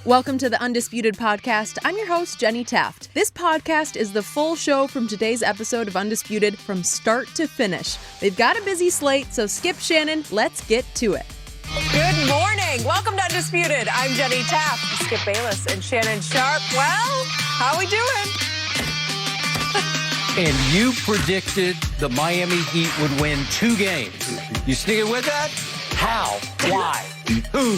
Welcome to the Undisputed podcast. I'm your host, Jenny Taft. This podcast is the full show from today's episode of Undisputed from start to finish. They've got a busy slate, so skip Shannon, let's get to it. Good morning. Welcome to Undisputed. I'm Jenny Taft, Skip Bayless, and Shannon Sharpe. Well, how we doing? And you predicted the Miami Heat would win 2 games. You sticking with that? How? Why? Who?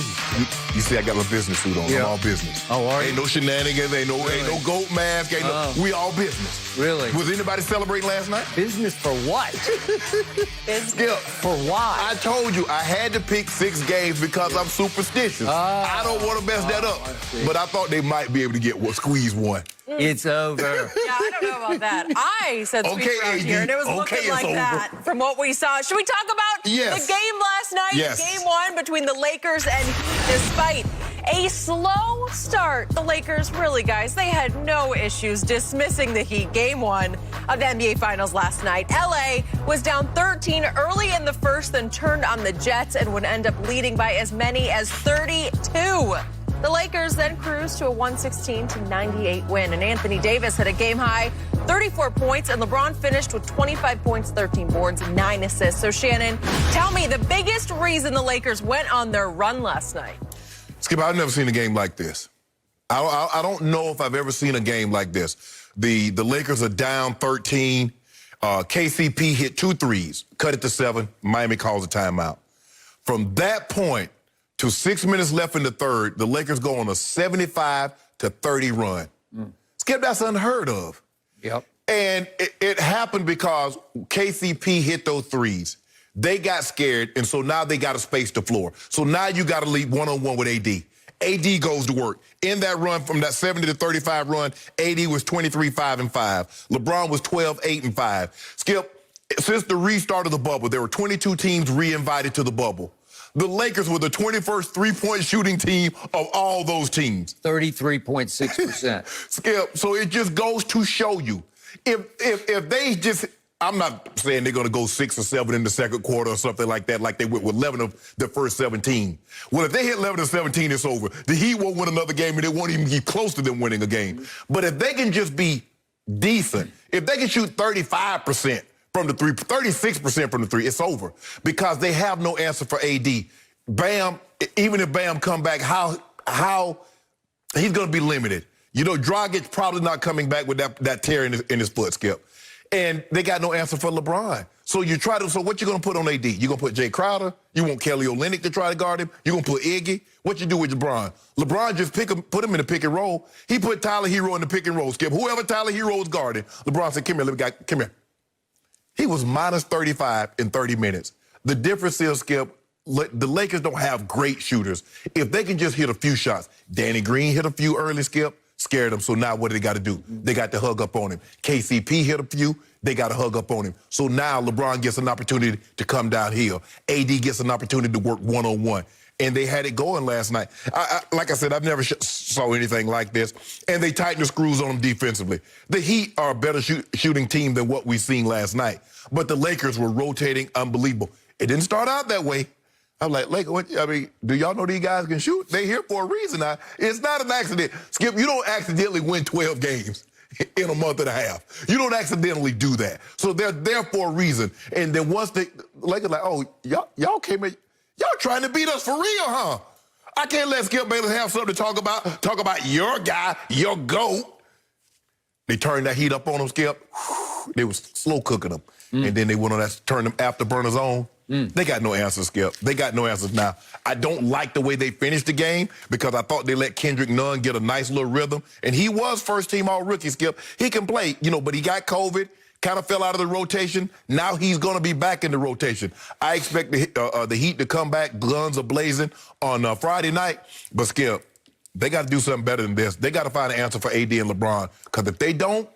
You see, I got my business suit on. Yeah. I'm all business. Oh, are you? Ain't no shenanigans, ain't no goat mask, we all business. Really? Was anybody celebrating last night? Business for what? Skip. For why? I told you I had to pick 6 games because I'm superstitious. I don't want to mess that up. But I thought they might be able to squeeze one. It's over. Yeah, I don't know about that. I said sweep around here, and it was looking like that from what we saw. Should we talk about the game last night? Yes. Game 1 between the Lakers and Heat. Despite a slow start, the Lakers really, guys, they had no issues dismissing the Heat. Game 1 of the NBA Finals last night. LA was down 13 early in the first, then turned on the Jets and would end up leading by as many as 32. The Lakers then cruised to a 116-98 win, and Anthony Davis had a game-high 34 points, and LeBron finished with 25 points, 13 boards, and 9 assists. So, Shannon, tell me the biggest reason the Lakers went on their run last night. Skip, I've never seen a game like this. I don't know if I've ever seen a game like this. The Lakers are down 13. KCP hit 2 threes, cut it to 7. Miami calls a timeout. From that point to 6 minutes left in the third, the Lakers go on a 75-30 run. Skip, that's unheard of. Yep. And it happened because KCP hit those threes. They got scared, and so now they got to space the floor. So now you got to lead one-on-one with AD. AD goes to work. In that run, from that 70-35 run, AD was 23-5-5. LeBron was 12-8-5. Skip, since the restart of the bubble, there were 22 teams re-invited to the bubble. The Lakers were the 21st three-point shooting team of all those teams. 33.6%. Skip, so it just goes to show you, if they just, I'm not saying they're going to go 6 or 7 in the second quarter or something like that, like they went with 11 of the first 17. Well, if they hit 11 or 17, it's over. The Heat won't win another game, and they won't even get close to them winning a game. But if they can just be decent, if they can shoot 35%, from the 3, 36% from the 3, it's over because they have no answer for AD. Bam, even if Bam come back, how he's going to be limited. You know, Dragic's probably not coming back with that tear in his foot, Skip. And they got no answer for LeBron. So so what you going to put on AD? You going to put Jay Crowder? You want Kelly Olynyk to try to guard him? You going to put Iggy? What you do with LeBron? LeBron just put him in the pick and roll. He put Tyler Hero in the pick and roll, Skip. Whoever Tyler Hero was guarding, LeBron said, come here. He was minus 35 in 30 minutes. The difference is, Skip, the Lakers don't have great shooters. If they can just hit a few shots, Danny Green hit a few early, Skip, scared them. So now what do they got to do? They got to hug up on him. KCP hit a few, they got to hug up on him. So now LeBron gets an opportunity to come downhill. AD gets an opportunity to work one-on-one. And they had it going last night. Like I said, I've never saw anything like this. And they tightened the screws on them defensively. The Heat are a better shooting team than what we've seen last night. But the Lakers were rotating unbelievable. It didn't start out that way. I'm like, do y'all know these guys can shoot? They here for a reason. It's not an accident. Skip, you don't accidentally win 12 games in a month and a half. You don't accidentally do that. So they're there for a reason. And then once the Lakers like, oh, y'all came in. Y'all trying to beat us for real, huh? I can't let Skip Bayless have something to talk about your guy, your GOAT. They turned that heat up on him, Skip. They was slow cooking them. And then they went on that to turn them afterburners on. They got no answers, Skip. They got no answers now. I don't like the way they finished the game because I thought they let Kendrick Nunn get a nice little rhythm. And he was first-team all-rookie, Skip. He can play, but he got COVID. Kind of fell out of the rotation. Now he's going to be back in the rotation. I expect the Heat to come back, guns are blazing on Friday night. But, Skip, they got to do something better than this. They got to find an answer for AD and LeBron. Because if they don't,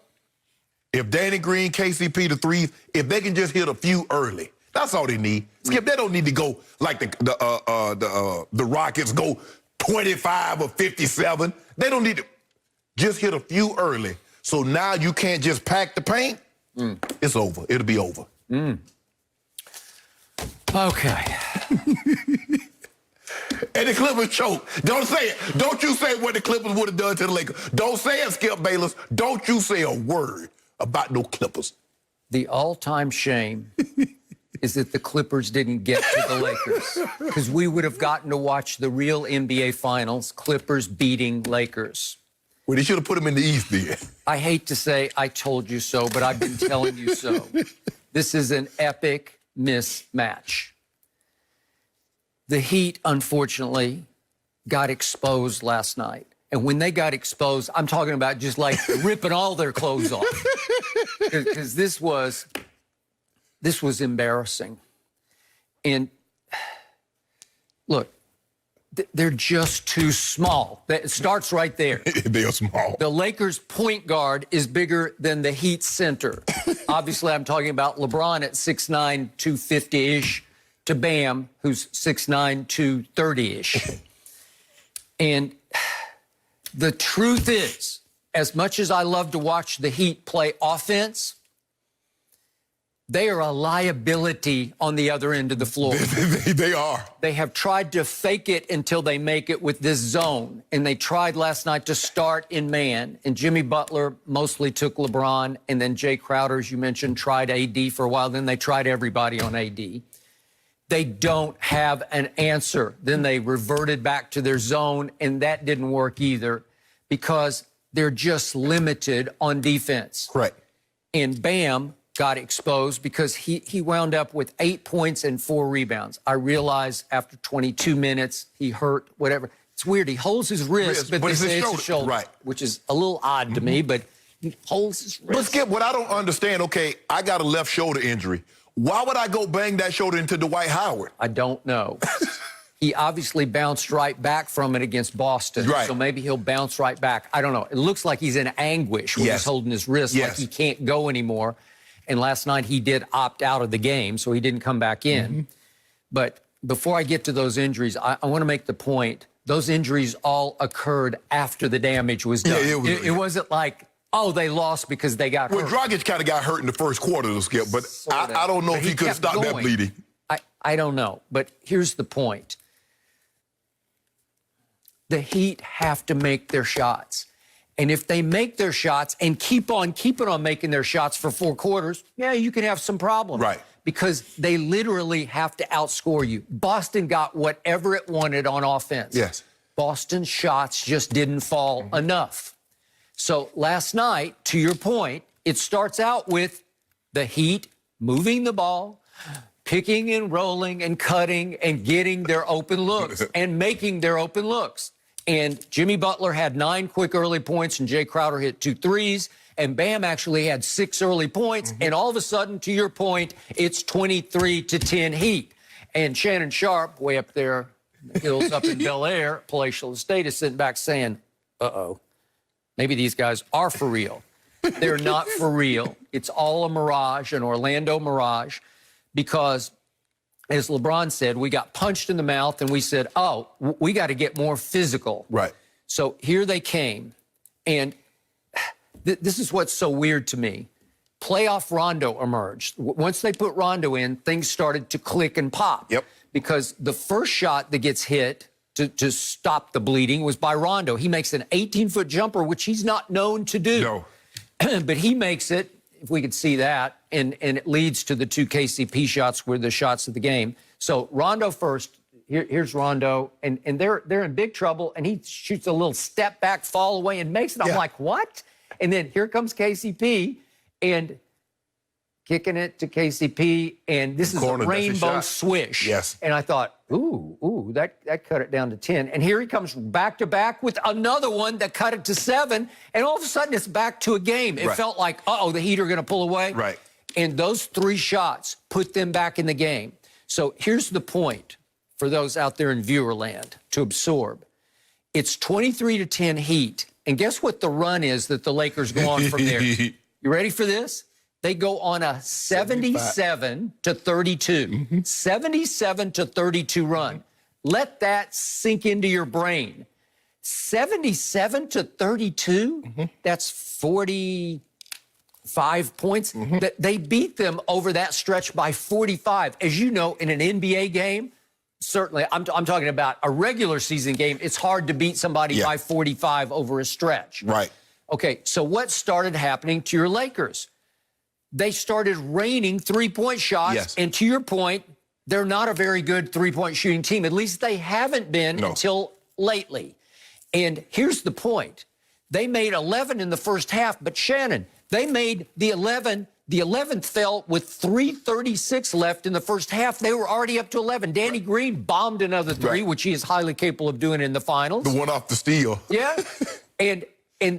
if Danny Green, KCP, the threes, if they can just hit a few early, that's all they need. Skip, they don't need to go like the Rockets go 25 or 57. They don't need to just hit a few early. So now you can't just pack the paint. It's over. It'll be over. Okay. And And the Clippers choke. Don't say it. Don't you say what the Clippers would have done to the Lakers. Don't say it, Skip Bayless. Don't you say a word about no Clippers. The all-time shame is that the Clippers didn't get to the Lakers, because we would have gotten to watch the real NBA Finals, Clippers beating Lakers. Well, they should have put them in the East then. I hate to say I told you so, but I've been telling you so. This is an epic mismatch. The Heat, unfortunately, got exposed last night. And when they got exposed, I'm talking about just like ripping all their clothes off. Because this was embarrassing. And look, they're just too small. It starts right there. They are small. The Lakers' point guard is bigger than the Heat center. Obviously, I'm talking about LeBron at 6'9", 250-ish, to Bam, who's 6'9", 230-ish. And the truth is, as much as I love to watch the Heat play offense, they are a liability on the other end of the floor. They are. They have tried to fake it until they make it with this zone. And they tried last night to start in man. And Jimmy Butler mostly took LeBron. And then Jay Crowder, as you mentioned, tried AD for a while. Then they tried everybody on AD. They don't have an answer. Then they reverted back to their zone. And that didn't work either, because they're just limited on defense. Correct. And Bam got exposed because he wound up with 8 points and 4 rebounds. I realize after 22 minutes, he hurt, whatever. It's weird. He holds his wrist, but they say it's his shoulder, right? Which is a little odd to me, but he holds his wrist. But Skip, what I don't understand, okay, I got a left shoulder injury. Why would I go bang that shoulder into Dwight Howard? I don't know. He obviously bounced right back from it against Boston. Right. So maybe he'll bounce right back. I don't know. It looks like he's in anguish when he's holding his wrist, like he can't go anymore. And last night he did opt out of the game, so he didn't come back in. But before I get to those injuries, I want to make the point, those injuries all occurred after the damage was done. Yeah, it wasn't like, oh, they lost because they got hurt. Well, Dragic kind of got hurt in the first quarter, though, Skip, but I don't know if he could stop that bleeding. I don't know, but here's the point. The Heat have to make their shots. And if they make their shots and keep on making their shots for 4 quarters, yeah, you can have some problems. Right. Because they literally have to outscore you. Boston got whatever it wanted on offense. Yes. Boston's shots just didn't fall enough. So last night, to your point, it starts out with the Heat moving the ball, picking and rolling and cutting and getting their open looks and making their open looks. And Jimmy Butler had 9 quick early points, and Jay Crowder hit 2 threes, and Bam actually had 6 early points. And all of a sudden, to your point, it's 23-10 Heat. And Shannon Sharpe, way up there, the hills up in Bel Air, Palatial Estate, is sitting back saying, uh-oh, maybe these guys are for real. They're not for real. It's all a mirage, an Orlando mirage, because as LeBron said, we got punched in the mouth and we said, oh, we got to get more physical. Right. So here they came. And this is what's so weird to me. Playoff Rondo emerged. Once they put Rondo in, things started to click and pop. Yep. Because the first shot that gets hit to stop the bleeding was by Rondo. He makes an 18-foot jumper, which he's not known to do. No. But he makes it, if we could see that, and it leads to the 2 KCP shots were the shots of the game. So Rondo first, here's Rondo, and they're in big trouble, and he shoots a little step back, fall away, and makes it. I'm like, what? And then here comes KCP, and kicking it to KCP, and this is a rainbow swish. Yes. And I thought, ooh, that cut it down to 10. And here he comes back-to-back with another one that cut it to 7, and all of a sudden it's back to a game. It felt like, uh-oh, the Heat are going to pull away. Right. And those 3 shots put them back in the game. So here's the point for those out there in viewerland to absorb. It's 23-10 Heat, and guess what the run is that the Lakers go on from there? You ready for this? They go on a 77-32, 77-32 run. Let that sink into your brain. 77-32, that's 45 points. They beat them over that stretch by 45. As you know, in an NBA game, certainly. I'm talking about a regular season game. It's hard to beat somebody by 45 over a stretch. Right. Okay, so what started happening to your Lakers? They started raining three-point shots. Yes. And to your point, they're not a very good three-point shooting team. At least they haven't been until lately. And here's the point. They made 11 in the first half, but Shannon, they made the 11. The 11th fell with 3:36 left in the first half. They were already up to 11. Danny Green bombed another three, which he is highly capable of doing in the finals. The one off the steal. Yeah. and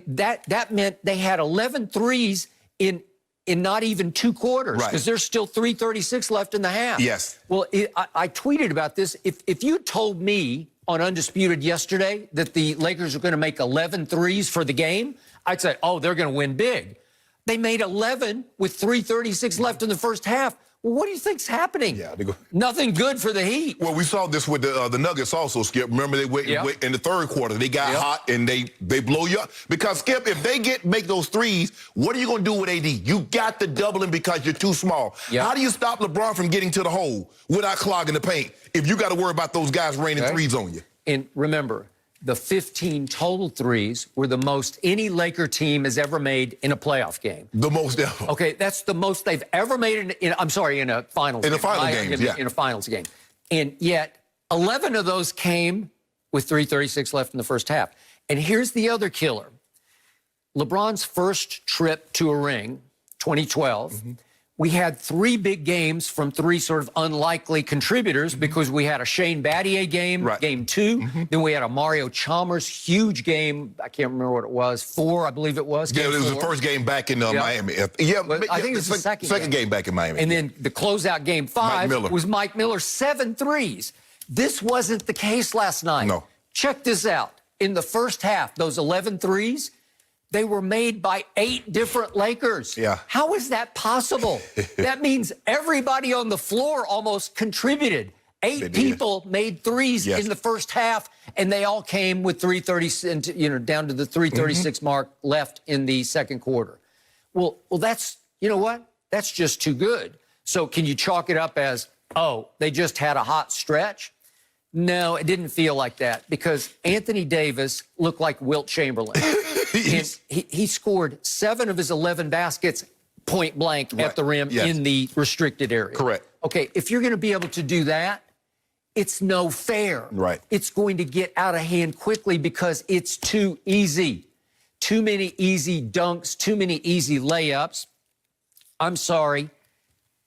that meant they had 11 threes in not even 2 quarters, because there's still 3:36 left in the half. Yes. Well, I tweeted about this. If you told me on Undisputed yesterday that the Lakers are going to make 11 threes for the game, I'd say, oh, they're going to win big. They made 11 with 3:36 left in the first half. Well, what do you think's happening? Yeah, nothing good for the Heat. Well, we saw this with the Nuggets also, Skip. Remember, they went in the third quarter. They got hot, and they blow you up. Because, Skip, if they make those threes, what are you going to do with AD? You got to double him because you're too small. How do you stop LeBron from getting to the hole without clogging the paint if you got to worry about those guys raining threes on you? And remember, the 15 total threes were the most any Laker team has ever made in a playoff game. The most ever. Okay, that's the most they've ever made in a finals game. In a final game, in a finals game. And yet, 11 of those came with 3:36 left in the first half. And here's the other killer. LeBron's first trip to a ring, 2012, we had 3 big games from 3 sort of unlikely contributors because we had a Shane Battier game, game 2. Then we had a Mario Chalmers huge game. I can't remember what it was. 4, I believe it was. Yeah, it was the first game back in Miami. Yeah, but I think it was the second game back in Miami. And then the closeout game 5 was Mike Miller, 7 threes. This wasn't the case last night. No. Check this out. In the first half, those 11 threes, they were made by 8 different Lakers. Yeah. How is that possible? That means everybody on the floor almost contributed. 8 people made threes in the first half, and they all came with 3:30, down to the 3:36 mark left in the second quarter. Well, that's, you know what? That's just too good. So can you chalk it up as, oh, they just had a hot stretch? No, it didn't feel like that, because Anthony Davis looked like Wilt Chamberlain. And he scored 7 of his 11 baskets point blank at the rim in the restricted area. Correct. Okay, if you're going to be able to do that, it's no fair. Right. It's going to get out of hand quickly because it's too easy. Too many easy dunks, too many easy layups. I'm sorry,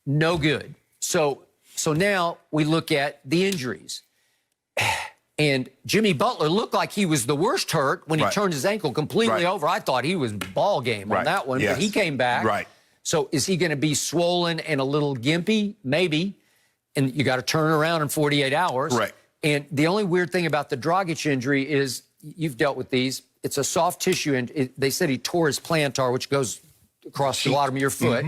no good. So now we look at the injuries. And Jimmy Butler looked like he was the worst hurt when he turned his ankle completely over. I thought he was ball game on that one, but he came back. So is he going to be swollen and a little gimpy? Maybe. And you got to turn around in 48 hours. And the only weird thing about the Dragic injury is, you've dealt with these, it's a soft tissue, and they said he tore his plantar, which goes across the bottom of your foot.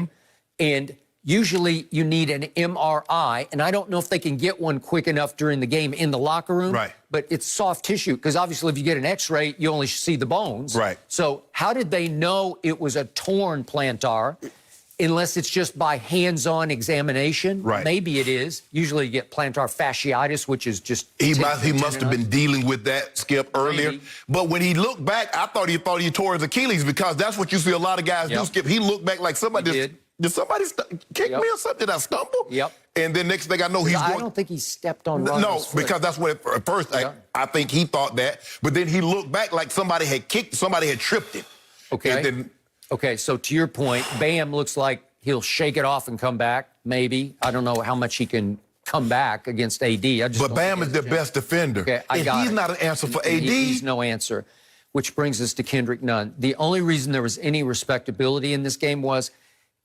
And usually you need an MRI, and I don't know if they can get one quick enough during the game in the locker room. But it's soft tissue, because obviously if you get an X-ray, you only see the bones. So how did they know it was a torn plantar? Unless it's just by hands-on examination. Maybe it is. Usually you get plantar fasciitis, which is just... He must have been dealing with that, Skip, earlier. But when he looked back, I thought he tore his Achilles, because that's what you see a lot of guys do, Skip. He looked back like somebody did somebody kick me or something? Did I stumble? And then next thing I know, I don't think he stepped on Rondo's foot. Because that's what, at first, I think he thought that. But then he looked back like somebody had tripped him. Okay. And then, so to your point, Bam looks like he'll shake it off and come back, maybe. I don't know how much he can come back against AD. But Bam is the best defender. He's not an answer for AD. He's no answer, which brings us to Kendrick Nunn. The only reason there was any respectability in this game was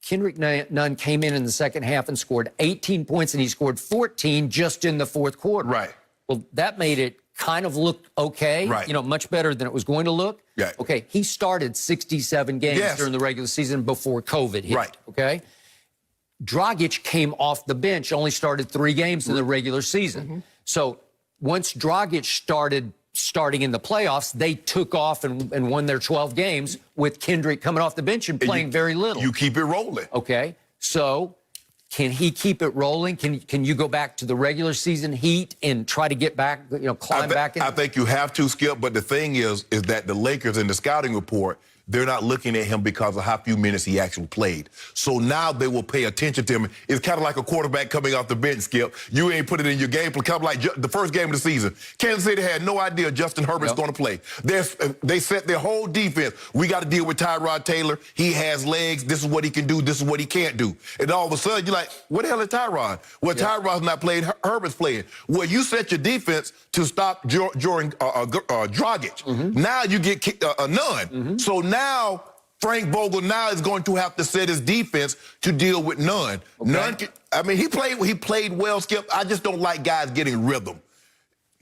Kendrick Nunn came in the second half and scored 18 points, and he scored 14 just in the fourth quarter. Well, that made it kind of look okay, much better than it was going to look. Okay, he started 67 games during the regular season before COVID hit. Okay, Dragic came off the bench, only started 3 games in the regular season. So once Dragic starting in the playoffs, they took off and won their 12 games with Kendrick coming off the bench and playing very little. You keep it rolling. Okay, so Can he keep it rolling? Can you go back to the regular season Heat and try to get back, climb back in? I think you have to, Skip, but the thing is that the Lakers in the scouting report, they're not looking at him because of how few minutes he actually played. So now they will pay attention to him. It's kind of like a quarterback coming off the bench, Skip. You ain't put it in your game plan. Kind of like the first game of the season. Kansas City had no idea Justin Herbert's going to play. They set their whole defense. We got to deal with Tyrod Taylor. He has legs. This is what he can do. This is what he can't do. And all of a sudden, you're like, what the hell is Tyrod? Well, Tyrod's not playing. Herbert's playing. Well, you set your defense to stop Dragic. Now you get none. So now Frank Vogel now is going to have to set his defense to deal with none. None. I mean, he played well, Skip. I just don't like guys getting rhythm.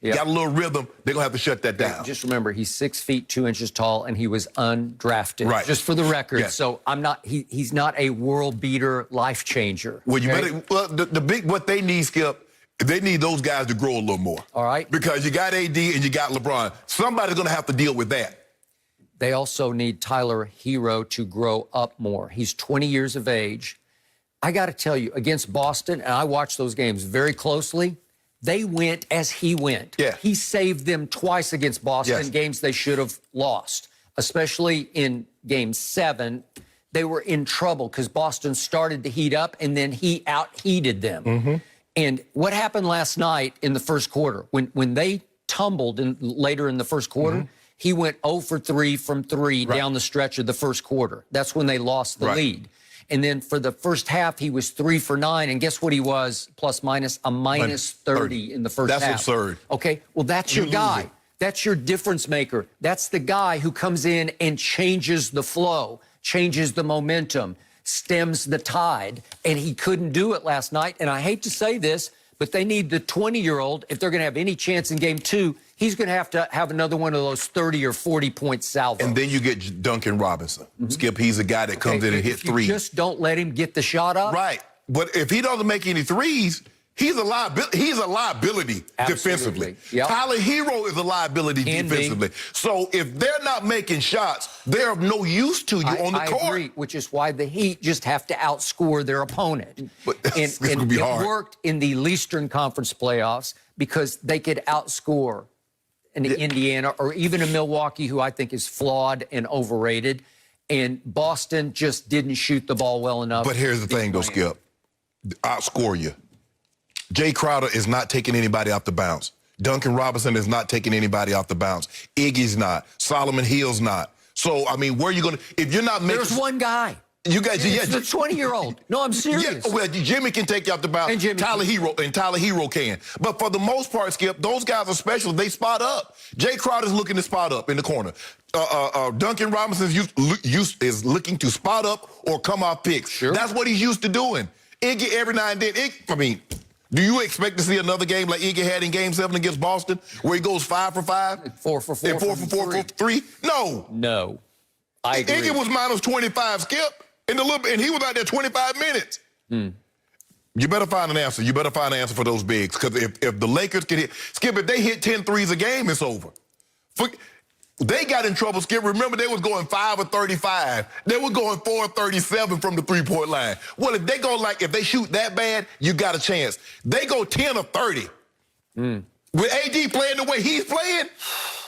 Got a little rhythm, they're going to have to shut that down. Just remember, he's 6 feet 2 inches tall, and he was undrafted. Right. Just for the record. So he's not a world beater, life changer. Well, you better. Well, what they need, Skip, they need those guys to grow a little more. All right. Because you got AD and you got LeBron. Somebody's going to have to deal with that. They also need Tyler Hero to grow up more. He's 20 years of age. I got to tell you, against Boston, and I watched those games very closely, they went as he went. Yeah. He saved them twice against Boston, games they should have lost, especially in Game 7. They were in trouble because Boston started to heat up, and then he out-heated them. And what happened last night in the first quarter, when they tumbled later in the first quarter, he went 0 for 3 from 3 down the stretch of the first quarter. That's when they lost the lead. And then for the first half, he was 3 for 9. And guess what he was, plus minus a minus 30 in the first half. That's absurd. Okay, well, that's your guy. That's your difference maker. That's the guy who comes in and changes the flow, changes the momentum, stems the tide. And he couldn't do it last night. And I hate to say this, but they need the 20-year-old, if they're going to have any chance in Game 2, he's going to have another one of those 30 or 40-point salvos. And then you get Duncan Robinson. Skip, he's a guy that comes in and hits threes. Just don't let him get the shot up. Right. But if he doesn't make any threes, he's a liability defensively. Tyler Hero is a liability defensively. So if they're not making shots, they're of no use to you on the court. I agree, which is why the Heat just have to outscore their opponent. But and it worked in the Eastern Conference playoffs because they could outscore an Indiana or even a Milwaukee, who I think is flawed and overrated. And Boston just didn't shoot the ball well enough. But here's the thing, though, Skip. Outscore you. Jay Crowder is not taking anybody off the bounce. Duncan Robinson is not taking anybody off the bounce. Iggy's not. Solomon Hill's not. So, I mean, where are you going to... If you're not making... There's one guy. You guys... It's the 20-year-old. No, I'm serious. Well, Jimmy can take you off the bounce. And Tyler Hero can. But for the most part, Skip, those guys are special. They spot up. Jay Crowder's looking to spot up in the corner. Duncan Robinson is looking to spot up or come off picks. Sure. That's what he's used to doing. Iggy every now and then... do you expect to see another game like Iggy had in Game 7 against Boston, where he goes 5 for 5? 4 for 4. And 4 for 3? No. No. I agree. Iggy was minus 25, Skip, and he was out there 25 minutes. You better find an answer. You better find an answer for those bigs, because if the Lakers can hit... Skip, if they hit 10 threes a game, it's over. They got in trouble, Skip. Remember, they was going 5 or 35. They were going 4 or 37 from the three-point line. Well, if they shoot that bad, you got a chance. They go 10 or 30. With AD playing the way he's playing,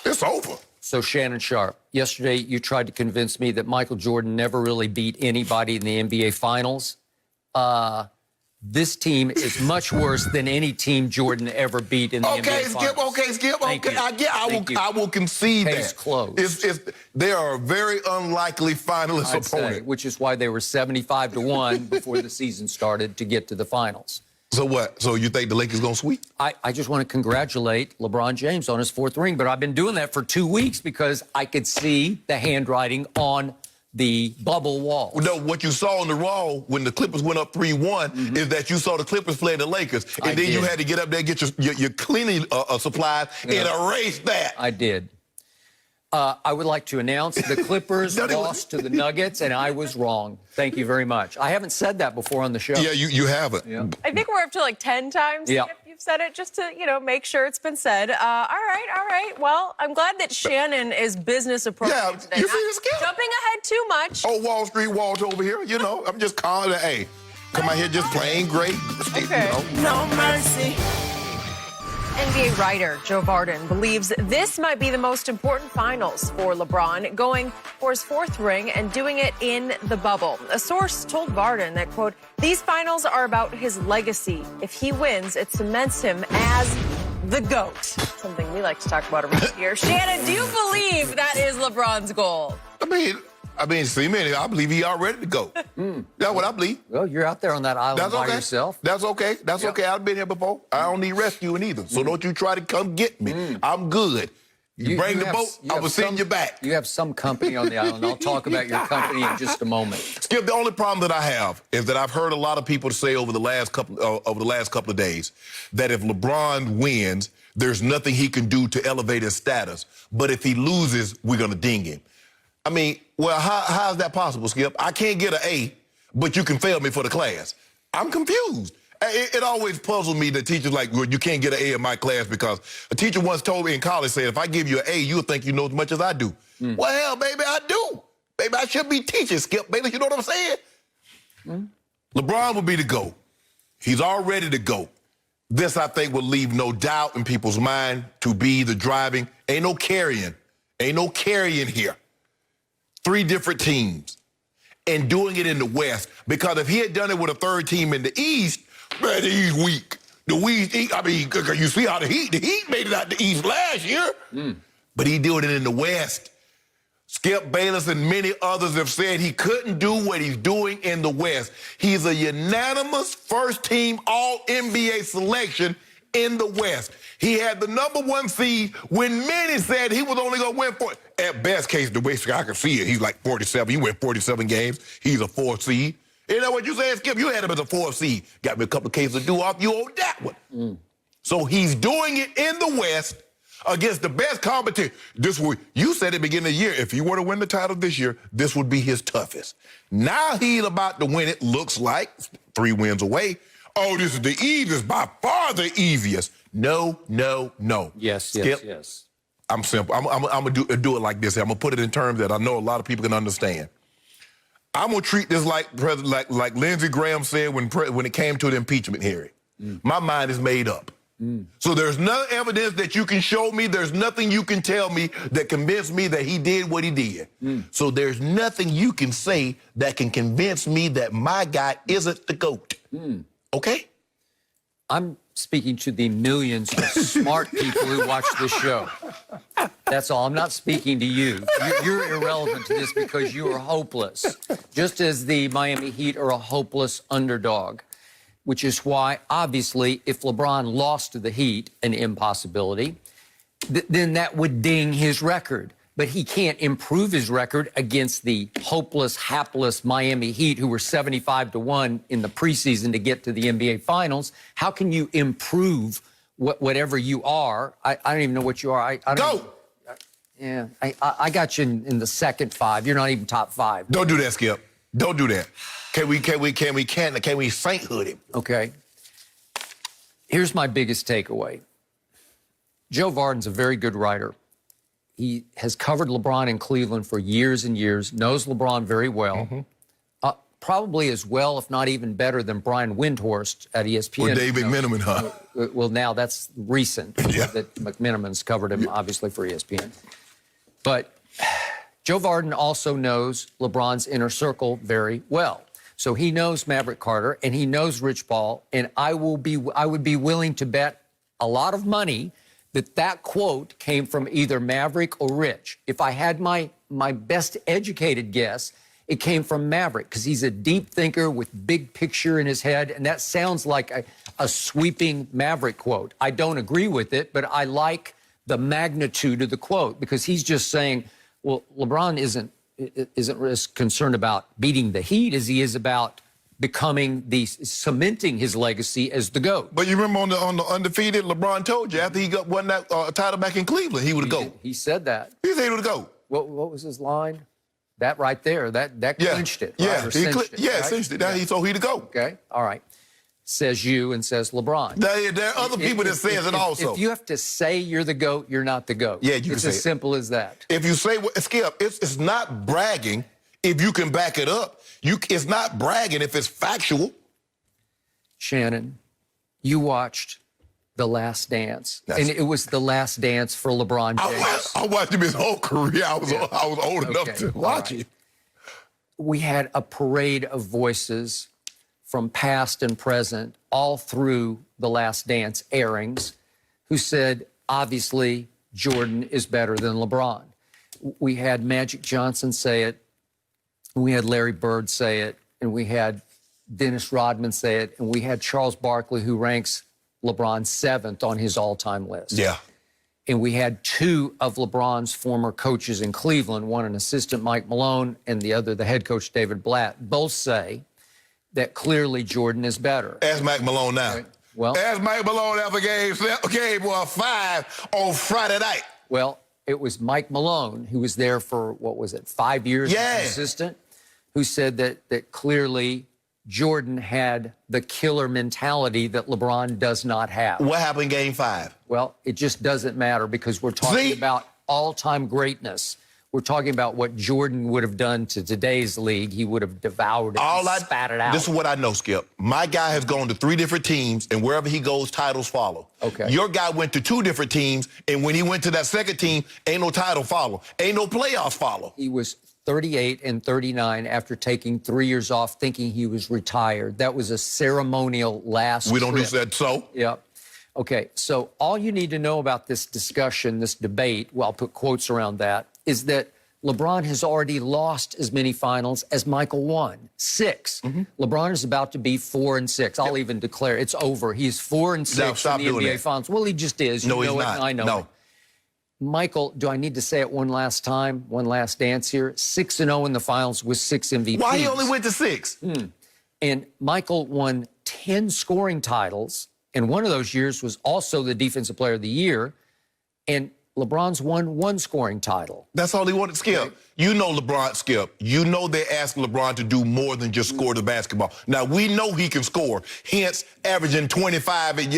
it's over. So, Shannon Sharpe, yesterday you tried to convince me that Michael Jordan never really beat anybody in the NBA Finals. This team is much worse than any team Jordan ever beat in the NBA Finals. Skip. I will concede Case that. Closed. They are a very unlikely finalist opponent. Which is why they were 75-1 before the season started to get to the finals. So what? So you think the Lakers going to sweep? I just want to congratulate LeBron James on his 4th ring, but I've been doing that for 2 weeks because I could see the handwriting on the bubble wall. No, what you saw on the wall when the Clippers went up 3-1 is that you saw the Clippers playing the Lakers. And then you had to get up there and get your cleaning supplies and erase that. I did. I would like to announce the Clippers lost to the Nuggets, and I was wrong. Thank you very much. I haven't said that before on the show. Yeah, you haven't. Yeah. I think we're up to like 10 times. Yeah. You've said it just to, make sure it's been said. All right. Well, I'm glad that Shannon is business appropriate today. You see this, Skip? Jumping ahead too much. Oh, Wall Street Walter over here. I'm just calling it, hey. come out here just playing great. Okay. No mercy. NBA writer Joe Varden believes this might be the most important finals for LeBron, going for his 4th ring and doing it in the bubble. A source told Varden that, quote, these finals are about his legacy. If he wins, it cements him as the GOAT. Something we like to talk about around here. Shannon, do you believe that is LeBron's goal? See, man, I believe he already to go. That's what I believe. Well, you're out there on that island by yourself. That's okay. That's okay. I've been here before. I don't need rescuing either. So don't you try to come get me. I'm good. You bring the boat, I will send you back. You have some company on the island. I'll talk about your company in just a moment. Skip, the only problem that I have is that I've heard a lot of people say over the last couple of days that if LeBron wins, there's nothing he can do to elevate his status. But if he loses, we're going to ding him. I mean, well, how is that possible, Skip? I can't get an A, but you can fail me for the class. I'm confused. It always puzzled me that teachers like, well, you can't get an A in my class because a teacher once told me in college, said, if I give you an A, you'll think you know as much as I do. Well, hell, baby, I do. Baby, I should be teaching, Skip. Baby, you know what I'm saying? LeBron will be the GOAT. He's already the GOAT. This, I think, will leave no doubt in people's mind to be the driving. Ain't no carrying. Ain't no carrying here. 3 different teams and doing it in the West. Because if he had done it with a 3rd team in the East, man, the East weak. The East, I mean, you see how the Heat made it out the East last year. But he did it in the West. Skip Bayless and many others have said he couldn't do what he's doing in the West. He's a unanimous first-team All-NBA selection in the West. He had the #1 seed when many said he was only going to win for it. At best case, the way I can see it, he's like 47. He went 47 games. He's a 4th seed. You know what you said, Skip? You had him as a 4th seed. Got me a couple of cases of do-off. You owe that one. So he's doing it in the West against the best competition. You said at the beginning of the year, if he were to win the title this year, this would be his toughest. Now he's about to win it, looks like, 3 wins away. Oh, this is the easiest, by far the easiest. No, no, no. Yes, Skip, yes. I'm simple. I'm going to do it like this. I'm going to put it in terms that I know a lot of people can understand. I'm going to treat this like Lindsey Graham said when it came to the impeachment hearing. My mind is made up. So there's no evidence that you can show me. There's nothing you can tell me that convinced me that he did what he did. So there's nothing you can say that can convince me that my guy isn't the GOAT. Okay? I'm speaking to the millions of smart people who watch this show. That's all. I'm not speaking to you. You're irrelevant to this because you are hopeless, just as the Miami Heat are a hopeless underdog, which is why, obviously, if LeBron lost to the Heat, an impossibility, then that would ding his record. But he can't improve his record against the hopeless, hapless Miami Heat, who were 75-1 in the preseason to get to the NBA Finals. How can you improve whatever you are? I don't even know what you are. I Go! Yeah, I got you in the second 5. You're not even top 5. Don't do that, Skip. Don't do that. Can we sainthood him? Okay. Here's my biggest takeaway. Joe Varden's a very good writer. He has covered LeBron in Cleveland for years and years, knows LeBron very well, probably as well, if not even better, than Brian Windhorst at ESPN. Or David McMenamin, huh? Well, now that's recent that McMenamin's covered him, obviously, for ESPN. But Joe Varden also knows LeBron's inner circle very well. So he knows Maverick Carter, and he knows Rich Paul, and I would be willing to bet a lot of money that quote came from either Maverick or Rich. If I had my best educated guess, it came from Maverick, because he's a deep thinker with big picture in his head, and that sounds like a sweeping Maverick quote. I don't agree with it, but I like the magnitude of the quote, because he's just saying, well, LeBron isn't as concerned about beating the Heat as he is about cementing his legacy as the GOAT. But you remember on the undefeated, LeBron told you after he won that title back in Cleveland, he would go. He said that. He said he would go. What was his line? That right there, that clinched it. Yeah, right? Cinched it. Cinched it. So he'd go. Okay, all right. Says you and says LeBron. There are other people that says it also. If you have to say you're the GOAT, you're not the GOAT. Yeah, you can say it's as simple as that. If you say, Skip, it's not bragging if you can back it up. It's not bragging if it's factual. Shannon, you watched The Last Dance, and it was the last dance for LeBron James. I watched him his whole career. I was old enough to watch it. We had a parade of voices from past and present all through The Last Dance airings who said, obviously, Jordan is better than LeBron. We had Magic Johnson say it, we had Larry Bird say it, and we had Dennis Rodman say it, and we had Charles Barkley, who ranks LeBron 7th on his all-time list. Yeah. And we had two of LeBron's former coaches in Cleveland, one an assistant, Mike Malone, and the other the head coach, David Blatt, both say that clearly Jordan is better. Ask Mike Malone now. Okay. Well, ask Mike Malone after game 5 on Friday night. Well, it was Mike Malone, who was there for, what was it, 5 years as an assistant, who said that clearly Jordan had the killer mentality that LeBron does not have. What happened in game 5? Well, it just doesn't matter because we're talking about all-time greatness. We're talking about what Jordan would have done to today's league. He would have devoured it and spat it out. This is what I know, Skip. My guy has gone to 3 different teams, and wherever he goes, titles follow. Okay. Your guy went to 2 different teams, and when he went to that second team, ain't no title follow. Ain't no playoffs follow. He was 38 and 39 after taking 3 years off, thinking he was retired. That was a ceremonial last We don't trip. do that, so? Yep. Okay, so all you need to know about this discussion, this debate, well, I'll put quotes around that, is that LeBron has already lost as many finals as Michael won, 6. LeBron is about to be 4 and 6. I'll even declare it's over. He's 4 and 6 in the NBA Finals. Well, he just is. No, you know he's it, not. and I know No. it. Michael, do I need to say it one last time, one last dance here? 6-0 in the finals with 6 MVPs. Why he only went to 6? And Michael won 10 scoring titles, and one of those years was also the Defensive Player of the Year, and LeBron's won 1 scoring title. That's all he wanted, Skip. Okay. You know LeBron, Skip. You know they asked LeBron to do more than just score the basketball. Now, we know he can score, hence averaging 25 in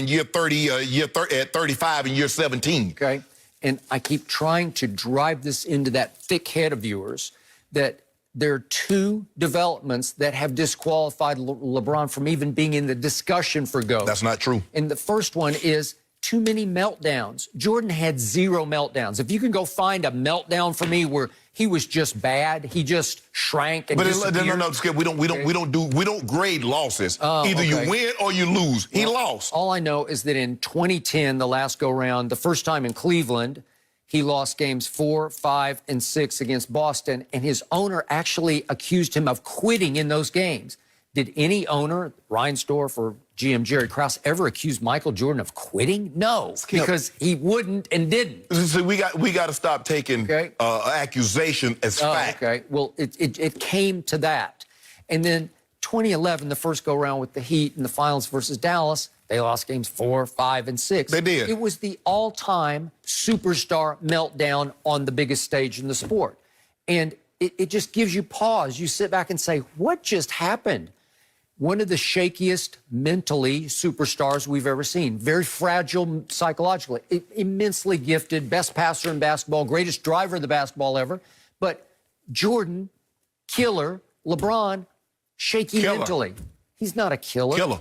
year 30, at 35 in year 17. Okay, and I keep trying to drive this into that thick head of yours that there are 2 developments that have disqualified LeBron from even being in the discussion for GOAT. That's not true. And the first one is too many meltdowns. Jordan had 0 meltdowns. If you can go find a meltdown for me where he was just bad, he just shrank and disappeared. No, Skip. We don't grade losses. Either you win or you lose. He lost. All I know is that in 2010, the last go round, the first time in Cleveland, he lost games 4, 5, and 6 against Boston, and his owner actually accused him of quitting in those games. Did any owner, Reinsdorf or GM Jerry Krause, ever accuse Michael Jordan of quitting? No, because he wouldn't and didn't. So we got to stop taking accusation as fact. Okay, well, it came to that. And then 2011, the first go-round with the Heat in the finals versus Dallas, they lost games 4, 5, and 6. They did. It was the all-time superstar meltdown on the biggest stage in the sport. And it just gives you pause. You sit back and say, what just happened? One of the shakiest mentally superstars we've ever seen. Very fragile psychologically. Immensely gifted, best passer in basketball, greatest driver of the basketball ever. But Jordan, killer. LeBron, shaky mentally. He's not a killer. Killer.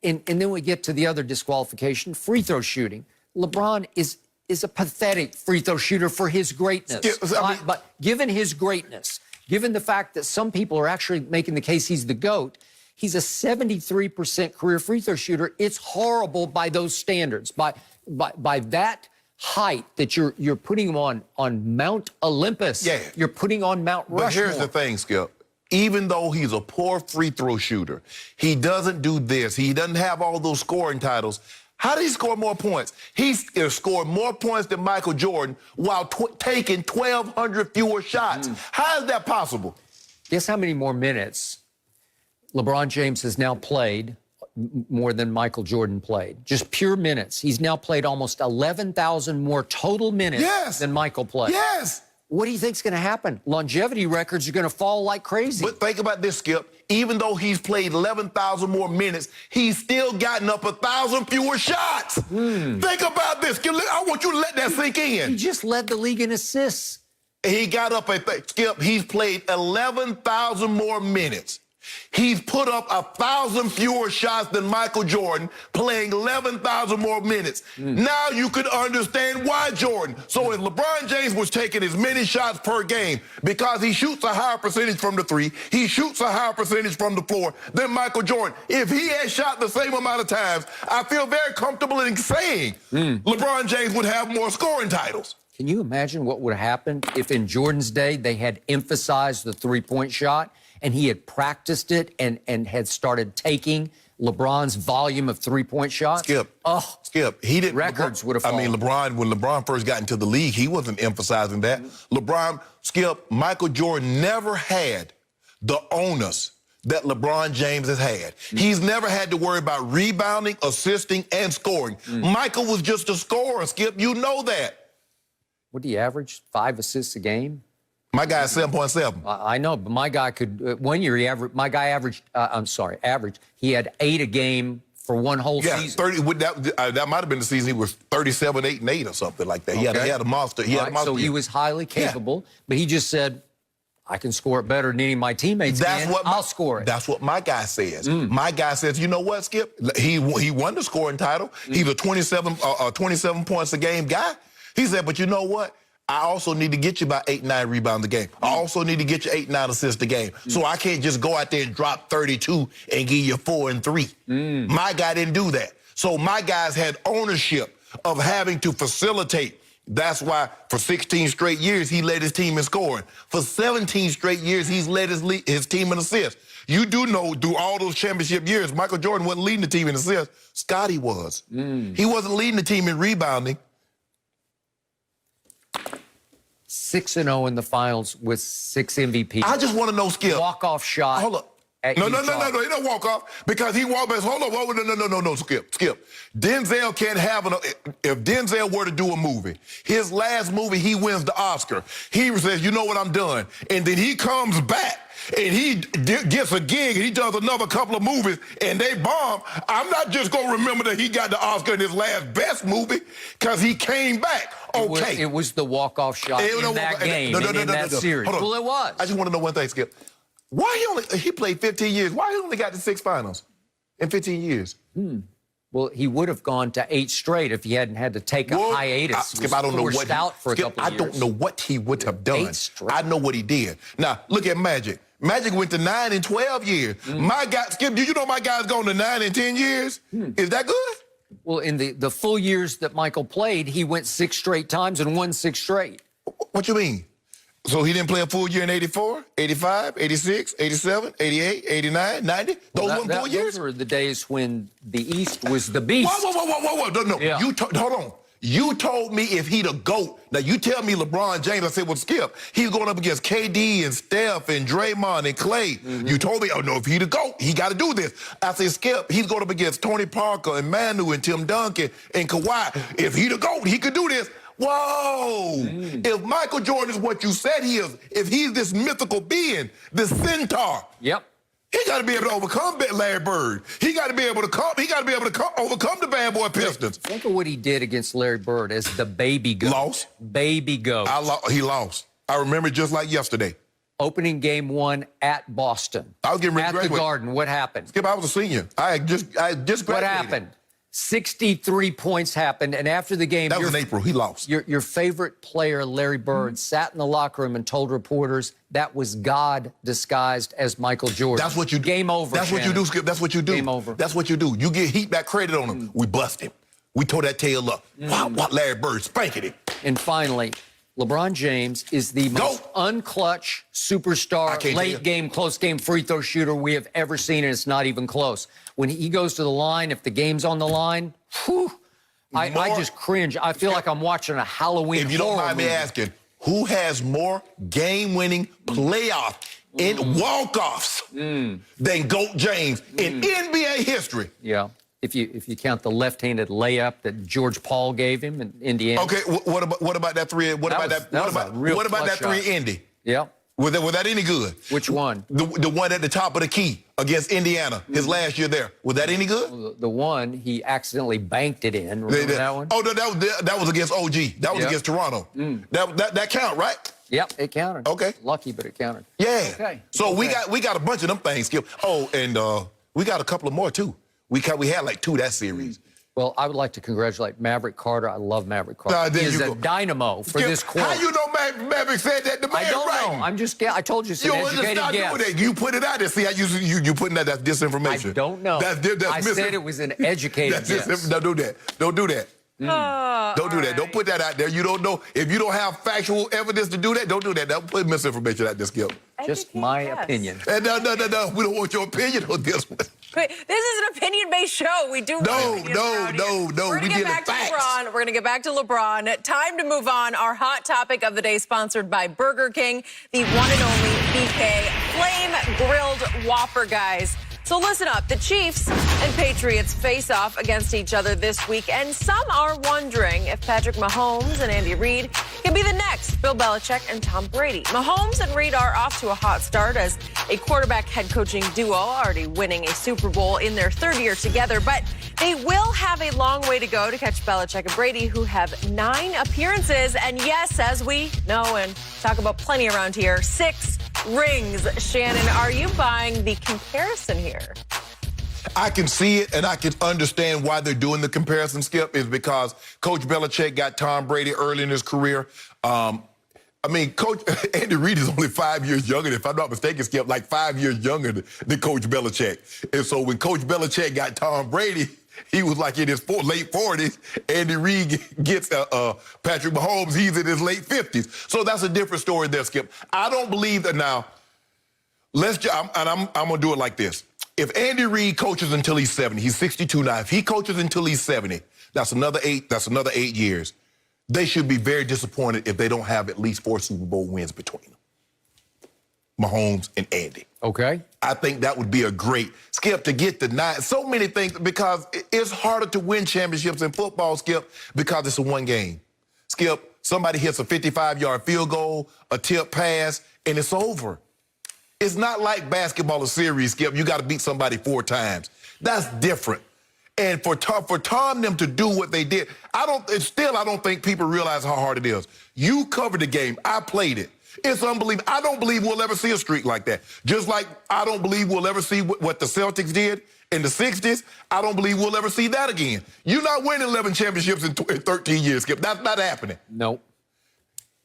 And then we get to the other disqualification, free throw shooting. LeBron is a pathetic free throw shooter for his greatness. But given his greatness, given the fact that some people are actually making the case he's the GOAT, he's a 73% career free throw shooter. It's horrible by those standards. By that height that you're putting him on Mount Olympus. Yeah. You're putting on Mount Rushmore. But here's the thing, Skip. Even though he's a poor free throw shooter, he doesn't do this. He doesn't have all those scoring titles. How did he score more points? He scored more points than Michael Jordan while taking 1,200 fewer shots. How is that possible? Guess how many more minutes LeBron James has now played more than Michael Jordan played? Just pure minutes. He's now played almost 11,000 more total minutes than Michael played. Yes. What do you think's going to happen? Longevity records are going to fall like crazy. But think about this, Skip. Even though he's played 11,000 more minutes, he's still gotten up 1,000 fewer shots. Think about this. Skip, I want you to let that sink in. He just led the league in assists. He got up Skip, he's played 11,000 more minutes. He's put up 1,000 fewer shots than Michael Jordan, playing 11,000 more minutes. Now you can understand why Jordan. So if LeBron James was taking as many shots per game because he shoots a higher percentage from the three, he shoots a higher percentage from the floor than Michael Jordan. If he had shot the same amount of times, I feel very comfortable in saying LeBron James would have more scoring titles. Can you imagine what would have happened if in Jordan's day they had emphasized the three-point shot and he had practiced it and had started taking LeBron's volume of three-point shots? Skip, he didn't. Records would have fallen. I mean, when LeBron first got into the league, he wasn't emphasizing that. Michael Jordan never had the onus that LeBron James has had. He's never had to worry about rebounding, assisting, and scoring. Michael was just a scorer, Skip. You know that. What do you average? 5 assists a game? My guy is 7.7. I know, but my guy could, one year he averaged, he had 8 a game for one whole season. 30, that might have been the season he was 37, 8, and 8 or something like that. Okay. He had a monster. So he was highly capable, but he just said, I can score it better than any of my teammates can. I'll score it. That's what my guy says. My guy says, you know what, Skip? He won the scoring title. He's a 27 points a game guy. He said, but you know what? I also need to get you about 8, 9 rebounds a game. I also need to get you 8, 9 assists a game. So I can't just go out there and drop 32 and give you 4 and 3. My guy didn't do that. So my guys had ownership of having to facilitate. That's why for 16 straight years, he led his team in scoring. For 17 straight years, he's led his team in assists. You do know, through all those championship years, Michael Jordan wasn't leading the team in assists. Scotty was. He wasn't leading the team in rebounding. 6-0 in the finals with 6 MVPs. I just want to know, Skip. Walk-off shot. Hold up. No, he don't walk off because he walked back. Hold on, no, Skip. Denzel can't have if Denzel were to do a movie, his last movie, he wins the Oscar. He says, you know what, I'm done. And then he comes back and he gets a gig and he does another couple of movies and they bomb. I'm not just going to remember that he got the Oscar in his last best movie because he came back. Okay. It was the walk-off shot in that game, in that series. Well, it was. I just want to know one thing, Skip. Why he played 15 years? Why he only got to 6 finals in 15 years? Well, he would have gone to 8 straight if he hadn't had to take a hiatus. Skip, I don't know what I don't know what he would have done. 8 straight. I know what he did. Now, look at Magic. Magic went to 9 and 12 years. My guy, Skip, do you know my guy's gone to 9 and 10 years? Is that good? Well, in the full years that Michael played, he went 6 straight times and won 6 straight. What you mean? So he didn't play a full year in 84, 85, 86, 87, 88, 89, 90? Those weren't 4 years? Those were the days when the East was the beast. Whoa. No. Yeah. Hold on. You told me if he the GOAT. Now, you tell me LeBron James. I said, well, Skip, he's going up against KD and Steph and Draymond and Clay. You told me, oh, no, if he the GOAT, he got to do this. I said, Skip, he's going up against Tony Parker and Manu and Tim Duncan and Kawhi. If he the GOAT, he could do this. Whoa! If Michael Jordan is what you said he is, if he's this mythical being, this centaur, he got to be able to overcome Larry Bird. He got to be able to overcome the bad boy Pistons. Think of what he did against Larry Bird as the baby goat. Lost. Baby goat. He lost. I remember it just like yesterday. Opening game 1 at Boston. I was getting ready to graduate. At the Garden. What happened? Skip, I was a senior. I just graduated. What happened? 63 points happened, and after the game... That was in April. He lost. Your favorite player, Larry Bird, sat in the locker room and told reporters that was God disguised as Michael Jordan. That's what you do. Game over, That's Shannon. what you do, Skip. That's what you do. Game over. That's what you do. You get heat back credit on him. We bust him. We tore that tail up. What Larry Bird spanking him. And finally, LeBron James is the most unclutch superstar, late game, close game free throw shooter we have ever seen, and it's not even close. When he goes to the line, if the game's on the line, I just cringe. I feel like I'm watching a Halloween horror movie. If you don't mind me asking, who has more game-winning playoff in walk-offs than GOAT James in NBA history? Yeah. If you count the left-handed layup that George Paul gave him in Indiana. Okay, what about that three? What about that three in Indy? Yeah. Was that any good? Which one? The one at the top of the key against Indiana, his last year there. Was that any good? Well, the one he accidentally banked it in. Remember that one? Oh, no, that was against OG. That was against Toronto. That count, right? Yep, it counted. Okay. Lucky, but it counted. Yeah. Okay. So we got a bunch of them things, Skip. Oh, and we got a couple of more too. We had like 2 that series. Well, I would like to congratulate Maverick Carter. I love Maverick Carter. There He is you a go. dynamo for Skip, this quote. how you know Maverick said that? The man I don't right. know. I'm just, I told you it's an You educated stop doing guess. that. You put it out there. See how you putting that? That's disinformation. I don't know. That's I said it was an educated guess. Don't do that. Don't do that. Don't do that. right. Don't put that out there. You don't know. If you don't have factual evidence to do that, don't do that. Don't put misinformation out there, Skip. Just my opinion. And no. We don't want your opinion on this one. Wait, this is an opinion-based show. We do. No. We're gonna We get dealing back to facts. LeBron. We're gonna get back to LeBron. Time to move on. Our hot topic of the day, sponsored by Burger King, the one and only BK Flame Grilled Whopper, guys. So listen up. The Chiefs and Patriots face off against each other this week, and some are wondering if Patrick Mahomes and Andy Reid can be the next Bill Belichick and Tom Brady. Mahomes and Reid are off to a hot start as a quarterback head coaching duo, already winning a Super Bowl in their 3rd year together, but they will have a long way to go to catch Belichick and Brady, who have 9 appearances, and yes, as we know and talk about plenty around here, 6 rings. Shannon, are you buying the comparison here? I can see it, and I can understand why they're doing the comparison, Skip, is because Coach Belichick got Tom Brady early in his career. Coach Andy Reid is only 5 years younger, if I'm not mistaken, Skip, like 5 years younger than Coach Belichick. And so when Coach Belichick got Tom Brady, he was like in his late 40s. Andy Reid gets Patrick Mahomes, he's in his late 50s. So that's a different story there, Skip. I don't believe that now. I'm going to do it like this. If Andy Reid coaches until he's 70, he's 62 now. If he coaches until he's 70, that's another 8 years. They should be very disappointed if they don't have at least 4 Super Bowl wins between them. Mahomes and Andy. Okay. I think that would be a great, Skip, to get the 9. So many things, because it's harder to win championships in football, Skip, because it's a one game. Skip, somebody hits a 55-yard field goal, a tip pass, and it's over. It's not like basketball or series, Skip. You got to beat somebody 4 times. That's different. And for Tom them to do what they did, I don't think people realize how hard it is. You covered the game. I played it. It's unbelievable. I don't believe we'll ever see a streak like that. Just like I don't believe we'll ever see what the Celtics did in the 60s. I don't believe we'll ever see that again. You're not winning 11 championships in 13 years, Skip. That's not happening. Nope.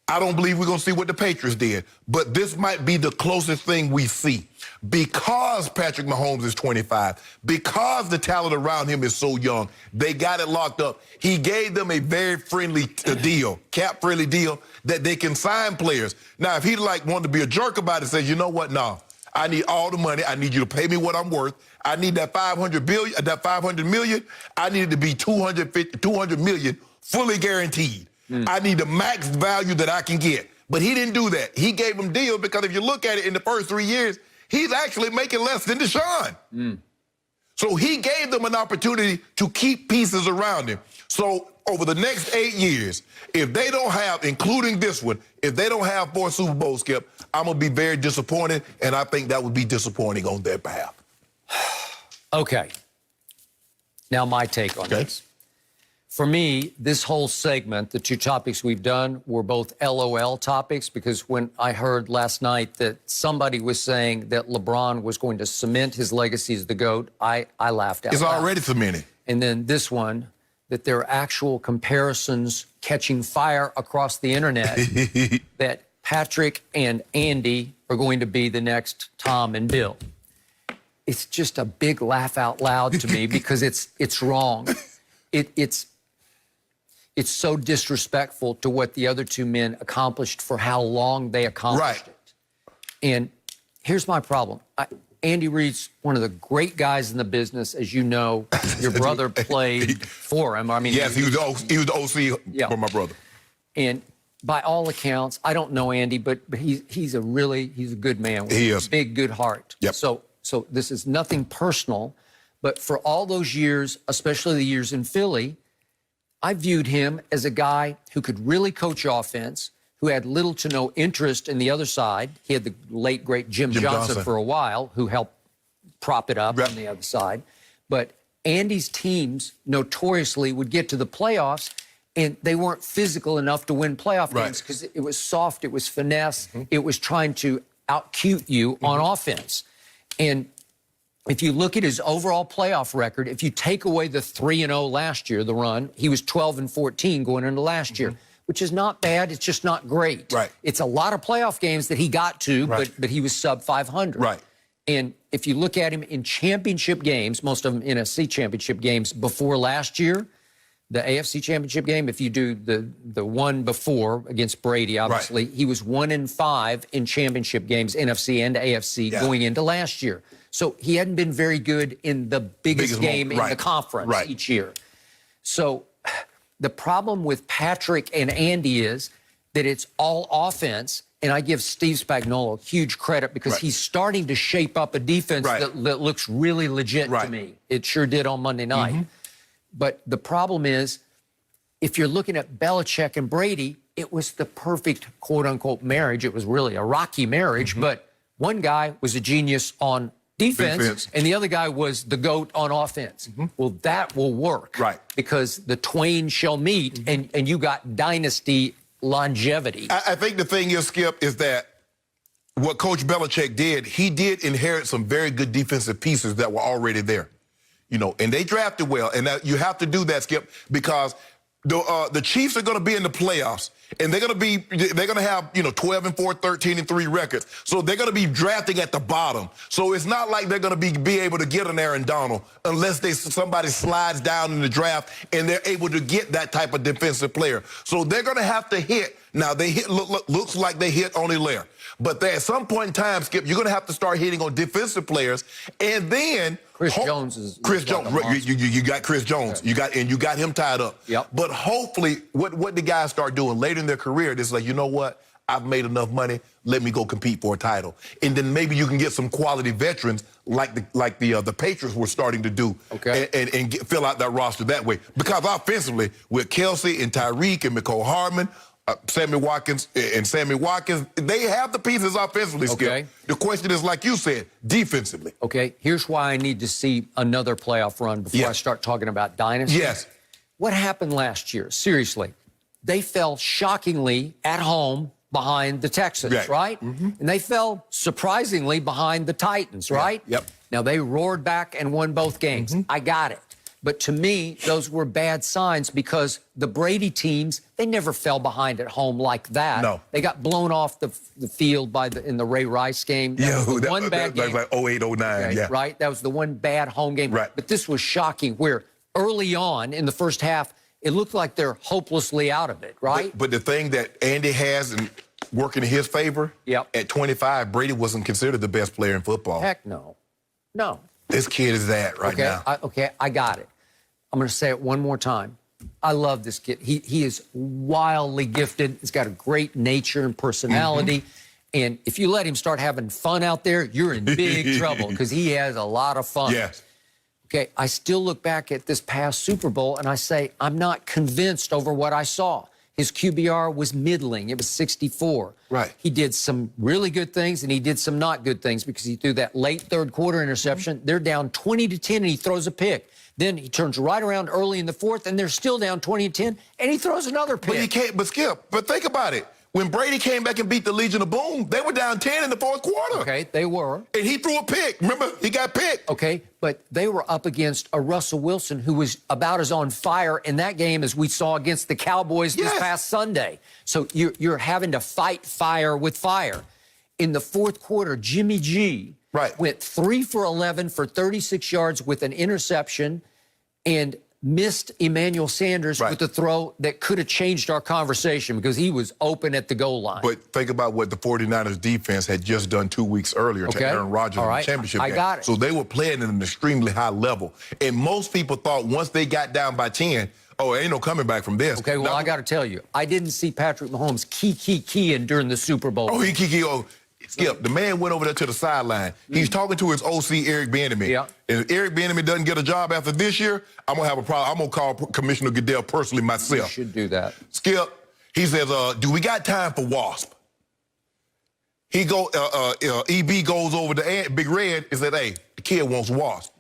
I don't believe we're going to see what the Patriots did. But this might be the closest thing we see. Because Patrick Mahomes is 25, because the talent around him is so young, they got it locked up. He gave them a very friendly deal, cap-friendly deal, that they can sign players. Now, if he wanted to be a jerk about it, says, you know what, no, I need all the money. I need you to pay me what I'm worth. I need that $500 million. I need it to be $200 million fully guaranteed. I need the max value that I can get. But he didn't do that. He gave them deals because if you look at it in the first 3 years, he's actually making less than Deshaun. So he gave them an opportunity to keep pieces around him. So over the next 8 years, if they don't have, including this one, if they don't have 4 Super Bowls, Skip, I'm going to be very disappointed, and I think that would be disappointing on their behalf. Okay. Now my take on this. For me, this whole segment, the 2 topics we've done, were both LOL topics, because when I heard last night that somebody was saying that LeBron was going to cement his legacy as the GOAT, I laughed out loud. It's already cemented. And then this one, that there are actual comparisons catching fire across the internet that Patrick and Andy are going to be the next Tom and Bill. It's just a big laugh out loud to me because it's wrong. It's so disrespectful to what the other 2 men accomplished for how long they accomplished it. And here's my problem. Andy Reid's one of the great guys in the business, as you know. Your brother played for him. I mean, yes, he was the OC for my brother. And by all accounts, I don't know Andy, but he's a good man with a big, good heart. Yep. So this is nothing personal, but for all those years, especially the years in Philly, I viewed him as a guy who could really coach offense, who had little to no interest in the other side. He had the late, great Jim Johnson for a while, who helped prop it up on the other side. But Andy's teams notoriously would get to the playoffs, and they weren't physical enough to win playoff Right. games because it was soft, it was finesse, it was trying to out-cute you on offense. And if you look at his overall playoff record, if you take away the 3-0 last year, the run, he was 12-14 going into last year, which is not bad. It's just not great. Right. It's a lot of playoff games that he got to, Right. but he was sub 500. Right. And if you look at him in championship games, most of them NFC championship games before last year, the AFC championship game, if you do the one before against Brady, obviously, he was 1-5 in championship games, NFC and AFC, going into last year. So he hadn't been very good in the biggest game in the conference each year. So the problem with Patrick and Andy is that it's all offense, and I give Steve Spagnuolo huge credit because he's starting to shape up a defense that looks really legit to me. It sure did on Monday night. But the problem is, if you're looking at Belichick and Brady, it was the perfect quote-unquote marriage. It was really a rocky marriage, but one guy was a genius on defense, and the other guy was the GOAT on offense. Well, that will work. Because the twain shall meet, and you got dynasty longevity. I think the thing is, Skip, is that what Coach Belichick did, he did inherit some very good defensive pieces that were already there. You know, and they drafted well, and you have to do that, Skip, because the Chiefs are going to be in the playoffs, and they're going to have 12-4, 13-3 records. So they're going to be drafting at the bottom. So it's not like they're going to be able to get an Aaron Donald unless somebody slides down in the draft and they're able to get that type of defensive player. So they're going to have to hit. Now they looks like they hit on Hilaire. But at some point in time, Skip, you're going to have to start hitting on defensive players, and then Chris Jones is Chris Jones. You got Chris Jones. Okay. You got him tied up. But hopefully, what the guys start doing later in their career, it's like, you know what? I've made enough money. Let me go compete for a title, and then maybe you can get some quality veterans like the Patriots were starting to do, and fill out that roster that way. Because offensively, with Kelsey and Tyreek and McCole Hardman. Sammy Watkins, they have the pieces offensively, Skip. The question is, like you said, defensively. Here's why I need to see another playoff run before I start talking about dynasty. What happened last year? Seriously, they fell shockingly at home behind the Texans, right? And they fell surprisingly behind the Titans, right? Now, they roared back and won both games. I got it. But to me, those were bad signs because the Brady teams, they never fell behind at home like that. No. They got blown off the field in the Ray Rice game. That was one bad game. That was like 08, 09, Right? That was the one bad home game. But this was shocking where early on in the first half, it looked like they're hopelessly out of it, right? But the thing that Andy has and working in his favor, at 25, Brady wasn't considered the best player in football. Heck no. No. This kid is that right now. I got it. I'm going to say it one more time. I love this kid. He is wildly gifted. He's got a great nature and personality. And if you let him start having fun out there, you're in big trouble because he has a lot of fun. I still look back at this past Super Bowl and I say, I'm not convinced over what I saw. His QBR was middling. It was 64. He did some really good things and he did some not good things because he threw that late third quarter interception. They're down 20-10 and he throws a pick. Then he turns right around early in the fourth, and they're still down 20-10, and he throws another pick. But Skip, think about it. When Brady came back and beat the Legion of Boom, they were down 10 in the fourth quarter. They were. And he threw a pick. Remember, he got picked. But they were up against a Russell Wilson who was about as on fire in that game as we saw against the Cowboys this past Sunday. So you're having to fight fire with fire. In the fourth quarter, Jimmy G went 3 for 11 for 36 yards with an interception and missed Emmanuel Sanders with a throw that could have changed our conversation because he was open at the goal line. But think about what the 49ers defense had just done 2 weeks earlier to Aaron Rodgers in the championship game. I got it. So they were playing at an extremely high level. And most people thought once they got down by 10, oh, ain't no coming back from this. Well, I got to tell you, I didn't see Patrick Mahomes keying during the Super Bowl. Skip, the man went over there to the sideline. He's talking to his OC, Eric Bieniemy. And if Eric Bieniemy doesn't get a job after this year, I'm going to have a problem. I'm going to call Commissioner Goodell personally myself. You should do that. Skip, he says, do we got time for WASP? EB goes over to Big Red and said, hey, the kid wants WASP.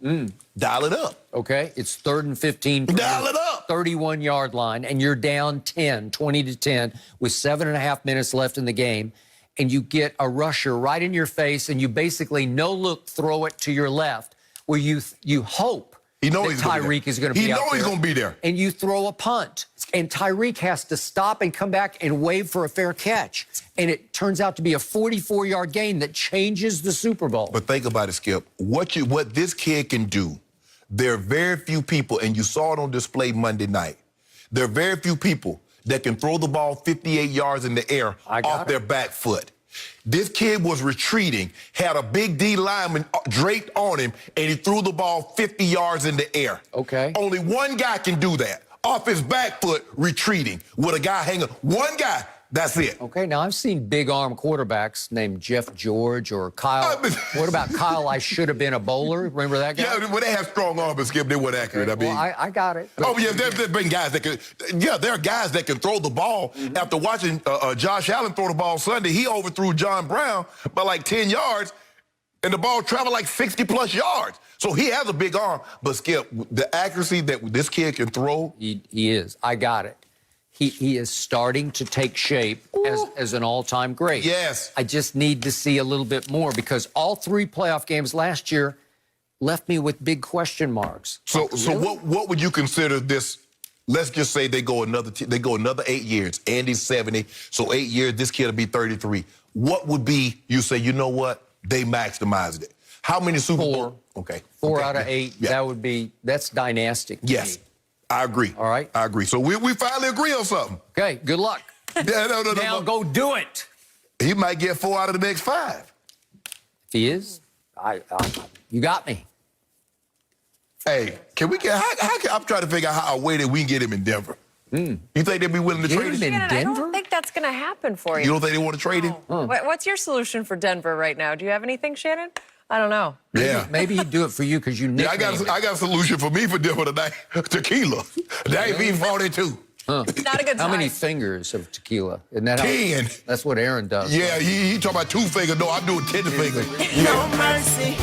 Dial it up. It's 3rd and 15. Dial it up. 31-yard line, and you're down 20-10, with 7.5 minutes left in the game, and you get a rusher right in your face, and you basically no-look throw it to your left, where you hope that Tyreek is going to be out there. He knows he's going to be there. And you throw a punt, and Tyreek has to stop and come back and wave for a fair catch. And it turns out to be a 44-yard gain that changes the Super Bowl. But think about it, Skip. What this kid can do, there are very few people, and you saw it on display Monday night, there are very few people that can throw the ball 58 yards in the air off their back foot. This kid was retreating, had a big D lineman draped on him, and he threw the ball 50 yards in the air. Okay. Only one guy can do that, off his back foot, retreating, with a guy hanging. One guy, that's it. Okay, now I've seen big arm quarterbacks named Jeff George or Kyle. What about Kyle? I should have been a bowler. Remember that guy? Yeah, when they have strong arms, but Skip, they weren't accurate. Okay. Well, I got it. Oh, yeah, there's been guys that can. Yeah, there are guys that can throw the ball. Mm-hmm. After watching Josh Allen throw the ball Sunday, he overthrew John Brown by like 10 yards, and the ball traveled like 60-plus yards. So he has a big arm. But, Skip, the accuracy that this kid can throw. He is. I got it. He is starting to take shape as an all-time great. Yes. I just need to see a little bit more, because all 3 playoff games last year left me with big question marks. So what would you consider this? Let's just say they go another 8 years. Andy's 70, so 8 years, this kid will be 33. What would be, you say, you know what? They maximized it. How many Super Bowl? Okay. 4 out of 8, yeah. That's dynastic. Yes. I agree. All right. I agree. So we finally agree on something. Okay, good luck. Now go do it. He might get 4 out of the next 5. If he is, you got me. Hey, can we get? I'm trying to figure out how a way that we can get him in Denver. You think they'd be willing to trade him in Denver? I don't think that's going to happen for you. You don't think they want to trade him? What's your solution for Denver right now? Do you have anything, Shannon? I don't know. Yeah. Maybe he'd do it for you because you nicknamed it. I got a solution for me for Denver tonight. Tequila. That ain't being 42. Not a good time. How many fingers of tequila? Isn't that 10. That's what Aaron does. Yeah, he talking about 2 fingers. No, I'm doing 10 fingers. No mercy.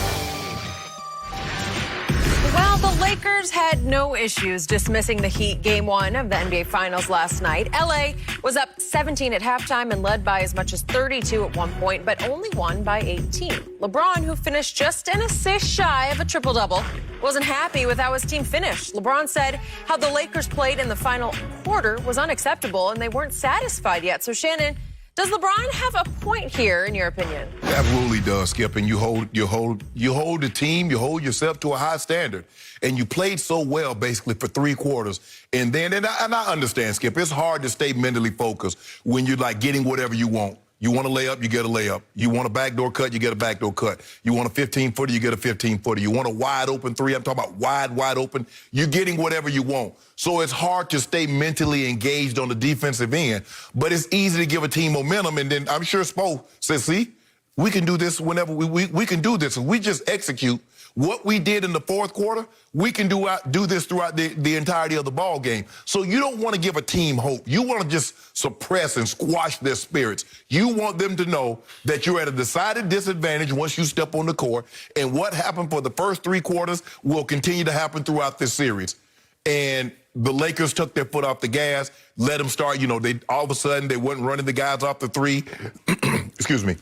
Well, the Lakers had no issues dismissing the Heat Game 1 of the NBA Finals last night. LA was up 17 at halftime and led by as much as 32 at one point, but only won by 18. LeBron, who finished just an assist shy of a triple-double, wasn't happy with how his team finished. LeBron said how the Lakers played in the final quarter was unacceptable and they weren't satisfied yet. So, Shannon, does LeBron have a point here, in your opinion? Absolutely does, Skip. And you hold the team, you hold yourself to a high standard. And you played so well, basically, for 3 quarters. And I understand, Skip, it's hard to stay mentally focused when you're, like, getting whatever you want. You want a layup, you get a layup. You want a backdoor cut, you get a backdoor cut. You want a 15-footer, you get a 15-footer. You want a wide-open 3, I'm talking about wide open. You're getting whatever you want. So it's hard to stay mentally engaged on the defensive end. But it's easy to give a team momentum. And then I'm sure Spo says, see, we can do this whenever we can do this. If we just execute what we did in the 4th quarter, we can do this throughout the entirety of the ball game. So you don't want to give a team hope. You want to just suppress and squash their spirits. You want them to know that you're at a decided disadvantage once you step on the court, and what happened for the first 3 quarters will continue to happen throughout this series. And the Lakers took their foot off the gas, let them start, all of a sudden they weren't running the guys off the 3. Excuse me.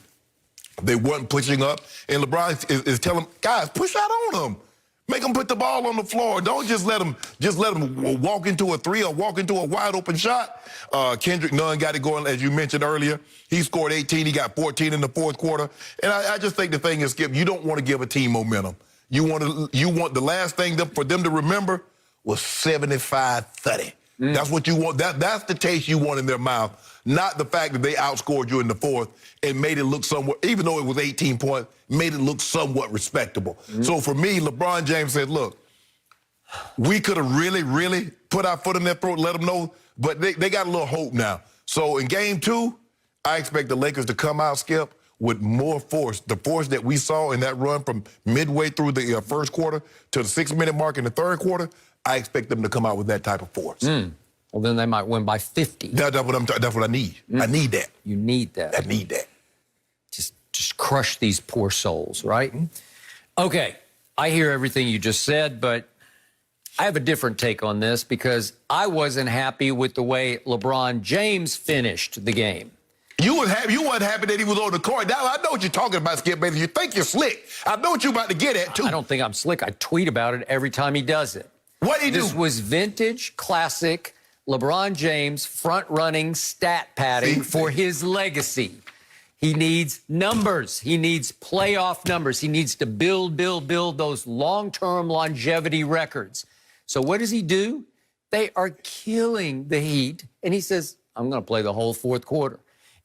They weren't pushing up, and LeBron is telling them, guys, push out on them. Make them put the ball on the floor. Don't just let them walk into a 3 or walk into a wide open shot. Kendrick Nunn got it going, as you mentioned earlier. He scored 18. He got 14 in the 4th quarter. And I just think the thing is, Skip, you don't want to give a team momentum. You want the last thing for them to remember was 75-30. That's what you want. That's the taste you want in their mouth, not the fact that they outscored you in the 4th and made it look somewhat, even though it was 18 points, made it look somewhat respectable. So for me, LeBron James said, look, we could have really, really put our foot in their throat, let them know, but they got a little hope now. So in Game 2, I expect the Lakers to come out, Skip, with more force. The force that we saw in that run from midway through the 1st quarter to the 6-minute mark in the 3rd quarter, I expect them to come out with that type of force. Well, then they might win by 50. That's what I need. I need that. You need that. I need that. Just crush these poor souls, right? Okay, I hear everything you just said, but I have a different take on this because I wasn't happy with the way LeBron James finished the game. You wasn't happy that he was on the court. Now, I know what you're talking about, Skip Bayless. You think you're slick. I know what you're about to get at, too. I don't think I'm slick. I tweet about it every time he does it. What'd he do? This was vintage, classic LeBron James front-running stat padding for his legacy. He needs numbers. He needs playoff numbers. He needs to build those long-term longevity records. So what does he do? They are killing the Heat, and he says, I'm going to play the whole fourth quarter.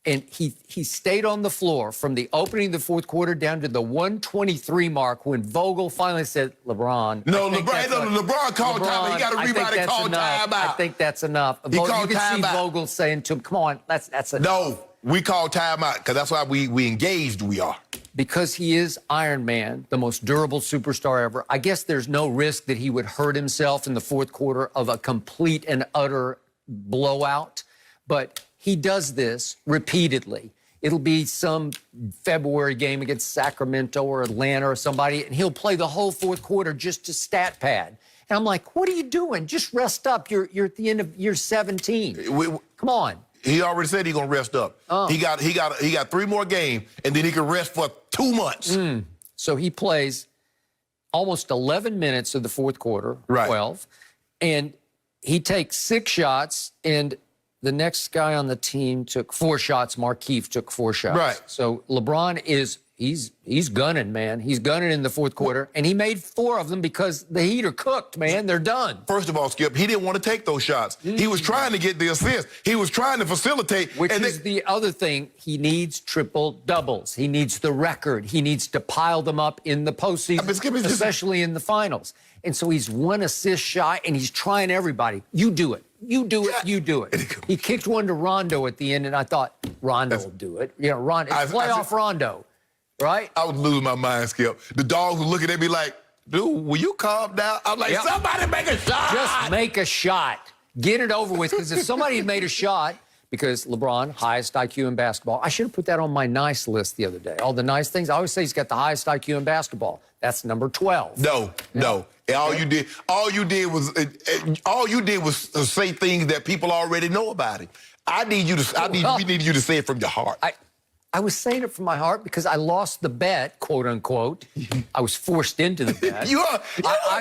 And he stayed on the floor from the opening of the fourth quarter down to the 123 mark when Vogel finally said, LeBron. No, LeBron called timeout. He got a rebound and called timeout. I think that's enough. He called you can see timeout. Vogel saying to him, come on, that's enough. No, we called timeout because that's why we engaged we are. Because he is Iron Man, the most durable superstar ever. I guess there's no risk that he would hurt himself in the fourth quarter of a complete and utter blowout. But he does this repeatedly. It'll be some February game against Sacramento or Atlanta or somebody, and he'll play the whole fourth quarter just to stat pad. And I'm like, what are you doing? Just rest up. You're at the end of year 17. Come on. He already said he's gonna rest up. He got 3 more games, and then he can rest for 2 months. So he plays almost 11 minutes of the fourth quarter, Right. 12, and he takes 6 shots, and the next guy on the team took 4 shots. Markieff took 4 shots. Right. So LeBron he's gunning, man. He's gunning in the fourth quarter, and he made 4 of them because the Heat are cooked, man. They're done. First of all, Skip, he didn't want to take those shots. He was trying to get the assist. He was trying to facilitate. Which is the other thing. He needs triple doubles. He needs the record. He needs to pile them up in the postseason, Skip, especially in the finals. And so he's 1 assist shy, and he's trying everybody. You do it. You do it. You do it. He kicked one to Rondo at the end, and I thought, Rondo will do it. You know, Rondo. It's playoff Rondo, right? I was losing my mind, Skip. The dogs were looking at me like, dude, will you calm down? I'm like, somebody make a shot. Just make a shot. Get it over with, because if somebody had made a shot, because LeBron, highest IQ in basketball. I should have put that on my nice list the other day. All the nice things. I always say he's got the highest IQ in basketball. That's number 12. No. And all you did was say things that people already know about him. We needed you to say it from your heart. I was saying it from my heart because I lost the bet, quote unquote. I was forced into the bet. you are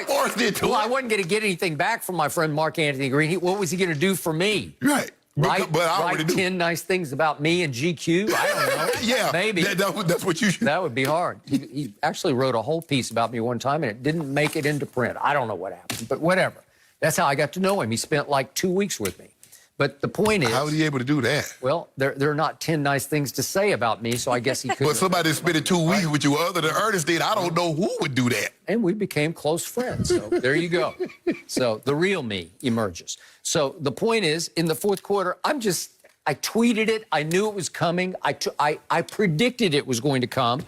forced into it. Well, I wasn't going to get anything back from my friend Mark Anthony Green. What was he going to do for me? Right. Right? But I already Write 10 nice things about me and GQ? I don't know. Yeah. Maybe. That's what you should. That would be hard. He actually wrote a whole piece about me one time, and it didn't make it into print. I don't know what happened, but whatever. That's how I got to know him. He spent like 2 weeks with me. But the point is... How was he able to do that? Well, there are not 10 nice things to say about me, so I guess he could. But somebody that spent 2 weeks with you other than Ernestine, I don't know who would do that. And we became close friends. So there you go. So the real me emerges. So the point is, in the fourth quarter, I tweeted it. I knew it was coming. I predicted it was going to come.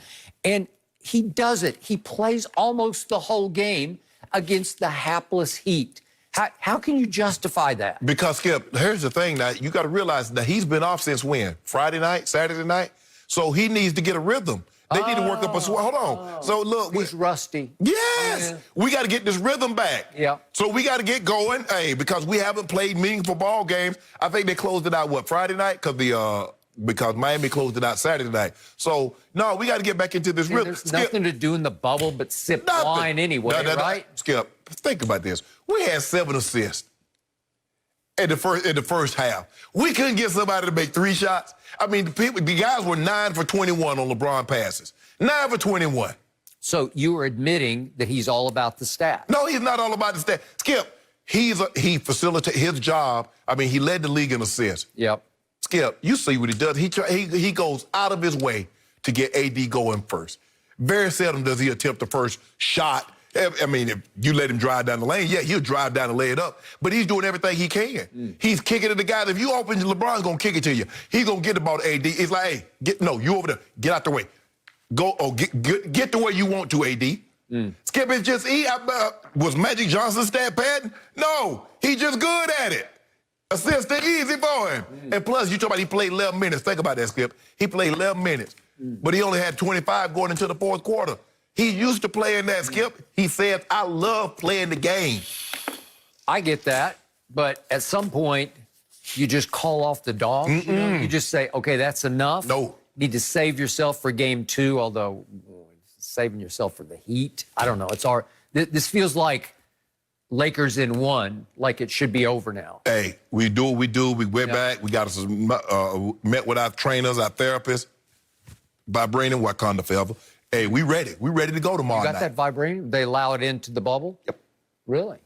And he does it. He plays almost the whole game against the hapless Heat. How can you justify that? Because, Skip, here's the thing now. You got to realize that he's been off since when? Friday night? Saturday night? So he needs to get a rhythm. They need to work up a sweat. Hold on. So, look. He's rusty. Yes. Yeah. We got to get this rhythm back. Yeah. So we got to get going, because we haven't played meaningful ball games. I think they closed it out, Friday night? Because Miami closed it out Saturday night. So, no, we got to get back into this rhythm. There's nothing to do in the bubble but sip wine anyway, right? Skip, think about this. We had 7 assists in the first half. We couldn't get somebody to make 3 shots. I mean, the guys were 9 for 21 on LeBron passes. 9 for 21. So you are admitting that he's all about the stats. No, he's not all about the stats. Skip, he facilitated his job. I mean, he led the league in assists. Yep. Skip, you see what he does. He goes out of his way to get AD going first. Very seldom does he attempt the first shot. I mean, if you let him drive down the lane, yeah, he'll drive down and lay it up. But he's doing everything he can. He's kicking to the guys. If you open, LeBron's going to kick it to you. He's going to get the ball to AD. It's like, hey, you over there. Get out the way. Get to where you want to, AD. Skip is just, was Magic Johnson stat padding? No, he's just good at it. Assists are easy for him. And plus, you talk about he played 11 minutes. Think about that, Skip. He played 11 minutes, but he only had 25 going into the fourth quarter. He used to playing that, Skip. He said, I love playing the game. I get that, but at some point, you just call off the dogs. You know? You just say, okay, that's enough. No. Need to save yourself for game 2, although saving yourself for the Heat, I don't know. It's our. This feels like Lakers in 1, like it should be over now. Hey, we do what we do. We went back. We got met with our trainers, our therapists, vibranium, Wakanda forever. Hey, we ready. We ready to go tomorrow You got night. that vibranium? They allow it into the bubble? Yep. Really?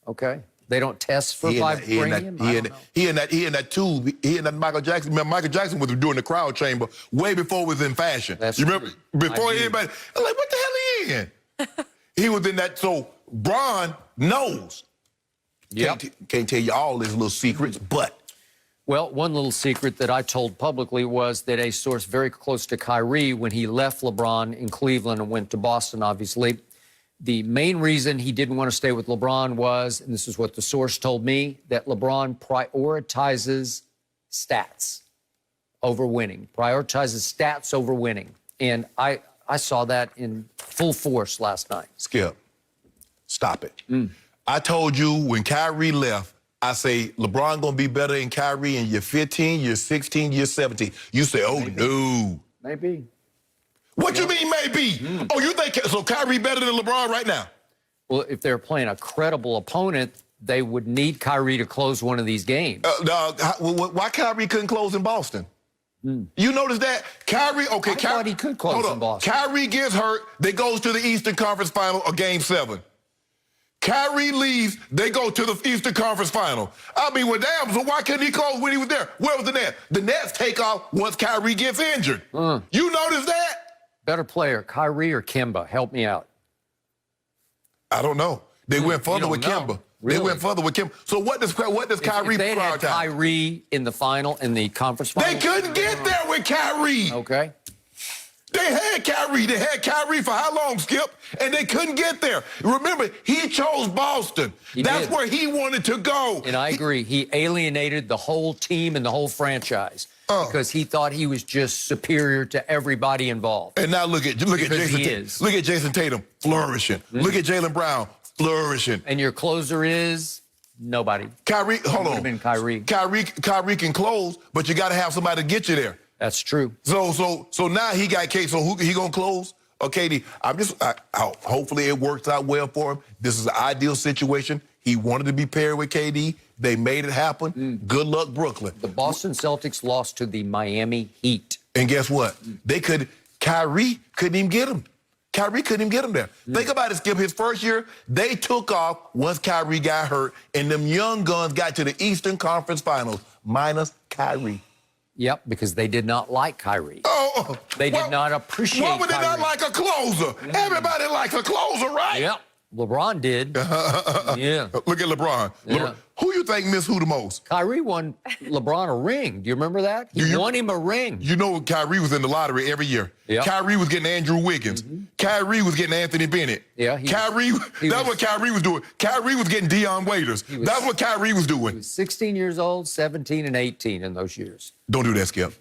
Okay. They don't test for vibranium? He in that tube. He in that Michael Jackson. Remember, Michael Jackson was doing the crowd chamber way before it was in fashion. That's you remember? true. Before anybody, I was like, what the hell he in? He was in that. So Bron knows. Yep. Can't tell you all his little secrets, but. Well, one little secret that I told publicly was that a source very close to Kyrie, when he left LeBron in Cleveland and went to Boston, obviously, the main reason he didn't want to stay with LeBron was, and this is what the source told me, that LeBron prioritizes stats over winning, prioritizes stats over winning. And I saw that in full force last night. Skip, stop it. I told you when Kyrie left, I say, LeBron going to be better than Kyrie in year 15, year 16, year 17. You say, oh, Maybe. no. Maybe. What you mean, maybe? Oh, you think so Kyrie better than LeBron right now? Well, if they're playing a credible opponent, they would need Kyrie to close one of these games. Why Kyrie couldn't close in Boston? You notice that? Kyrie, okay. I thought he could close in Boston. Kyrie gets hurt, they goes to the Eastern Conference Final or Game 7. Kyrie leaves, they go to the Eastern Conference Final. I mean, well, damn, so why couldn't he close when he was there? Where was the Nets? The Nets take off once Kyrie gets injured. You notice that? Better player, Kyrie or Kemba? Help me out. I don't know. They went further with Kemba. Really? They went further with Kemba. So what does Kyrie if they had prioritize? Kyrie in the final, in the conference final? They couldn't get there with Kyrie. Okay. They had Kyrie. They had Kyrie for how long, Skip? And they couldn't get there. Remember, he chose Boston. That's where he wanted to go. And I agree. He alienated the whole team and the whole franchise because he thought he was just superior to everybody involved. And now look at Jason Tatum flourishing. Look at Jaylen Brown flourishing. And your closer is nobody. Kyrie, hold on. Would have been Kyrie. Kyrie can close, but you got to have somebody to get you there. That's true. So now he got KD. So who he gonna close? KD. Hopefully it works out well for him. This is an ideal situation. He wanted to be paired with KD. They made it happen. Good luck, Brooklyn. The Boston Celtics lost to the Miami Heat. And guess what? Kyrie couldn't even get him. Kyrie couldn't even get him there. Think about it, Skip. His first year, they took off once Kyrie got hurt, and them young guns got to the Eastern Conference Finals, minus Kyrie. Yep, because they did not like Kyrie. They did not appreciate Why would they Kyrie. not like a closer? Everybody likes a closer, right? Yep. LeBron did. Yeah. Look at LeBron. Yeah. Who you think missed who the most? Kyrie won LeBron a ring. Do you remember that? He won him a ring. You know Kyrie was in the lottery every year. Yep. Kyrie was getting Andrew Wiggins. Kyrie was getting Anthony Bennett. Yeah. That's what Kyrie was doing. Kyrie was getting Deion Waiters. That's what Kyrie was doing. He was 16 years old, 17, and 18 in those years. Don't do that, Skip.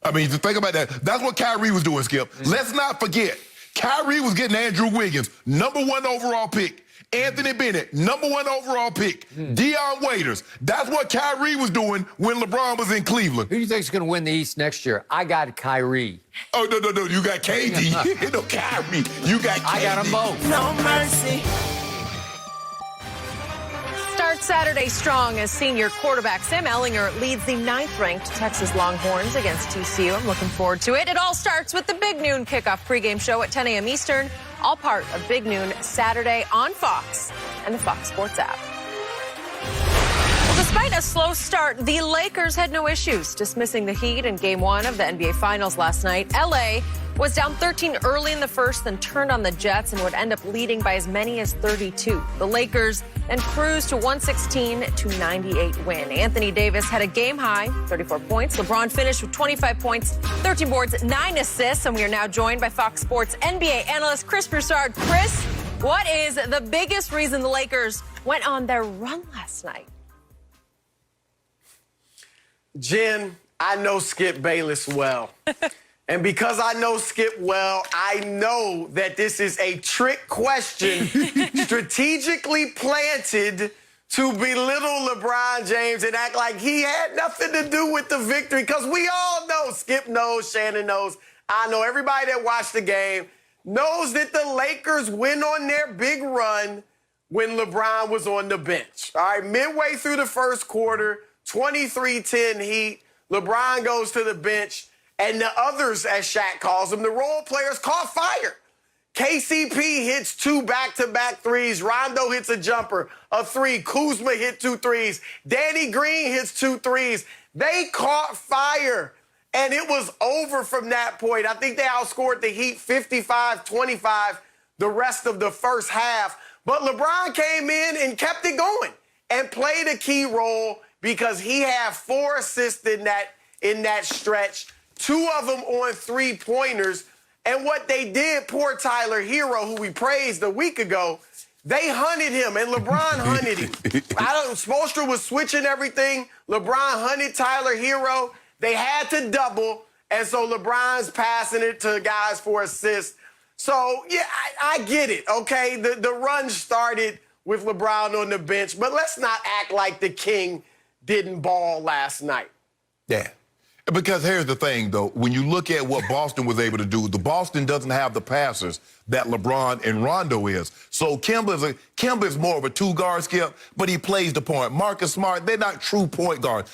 I mean, think about that. That's what Kyrie was doing, Skip. Let's not forget, Kyrie was getting Andrew Wiggins, #1 overall pick. Anthony Bennett, #1 overall pick. Deion Waiters. That's what Kyrie was doing when LeBron was in Cleveland. Who do you think is going to win the East next year? I got Kyrie. Oh, no. You got KD. No, Kyrie. You got KD. I got them both. No mercy. Start Saturday strong as senior quarterback Sam Ehlinger leads the 9th-ranked Texas Longhorns against TCU. I'm looking forward to it. It all starts with the Big Noon kickoff pregame show at 10 a.m. Eastern, all part of Big Noon Saturday on Fox and the Fox Sports app. Well, despite a slow start, the Lakers had no issues dismissing the Heat in Game 1 of the NBA Finals last night. L.A. was down 13 early in the first, then turned on the Jets and would end up leading by as many as 32. The Lakers then cruised to 116-98 win. Anthony Davis had a game-high 34 points. LeBron finished with 25 points, 13 boards, 9 assists. And we are now joined by Fox Sports NBA analyst Chris Broussard. Chris, what is the biggest reason the Lakers went on their run last night? Jen, I know Skip Bayless well. And because I know Skip well, I know that this is a trick question strategically planted to belittle LeBron James and act like he had nothing to do with the victory, because we all know, Skip knows, Shannon knows, I know, everybody that watched the game knows that the Lakers went on their big run when LeBron was on the bench. All right, midway through the first quarter, 23-10 Heat, LeBron goes to the bench, and the others, as Shaq calls them, the role players, caught fire. KCP hits 2 back-to-back threes. Rondo hits a jumper, a 3. Kuzma hit 2 threes. Danny Green hits 2 threes. They caught fire, and it was over from that point. I think they outscored the Heat 55-25 the rest of the first half. But LeBron came in and kept it going and played a key role because he had 4 assists in that stretch, 2 of them on 3-pointers. And what they did, poor Tyler Hero, who we praised a week ago, they hunted him, and LeBron hunted him. Spoelstra was switching everything. LeBron hunted Tyler Hero. They had to double, and so LeBron's passing it to guys for assists. So, yeah, I get it, okay? The run started with LeBron on the bench, but let's not act like the king didn't ball last night. Yeah. Because here's the thing, though. When you look at what Boston was able to do, the Boston doesn't have the passers that LeBron and Rondo is. So Kemba's more of a 2-guard, Skip, but he plays the point. Marcus Smart, they're not true point guards.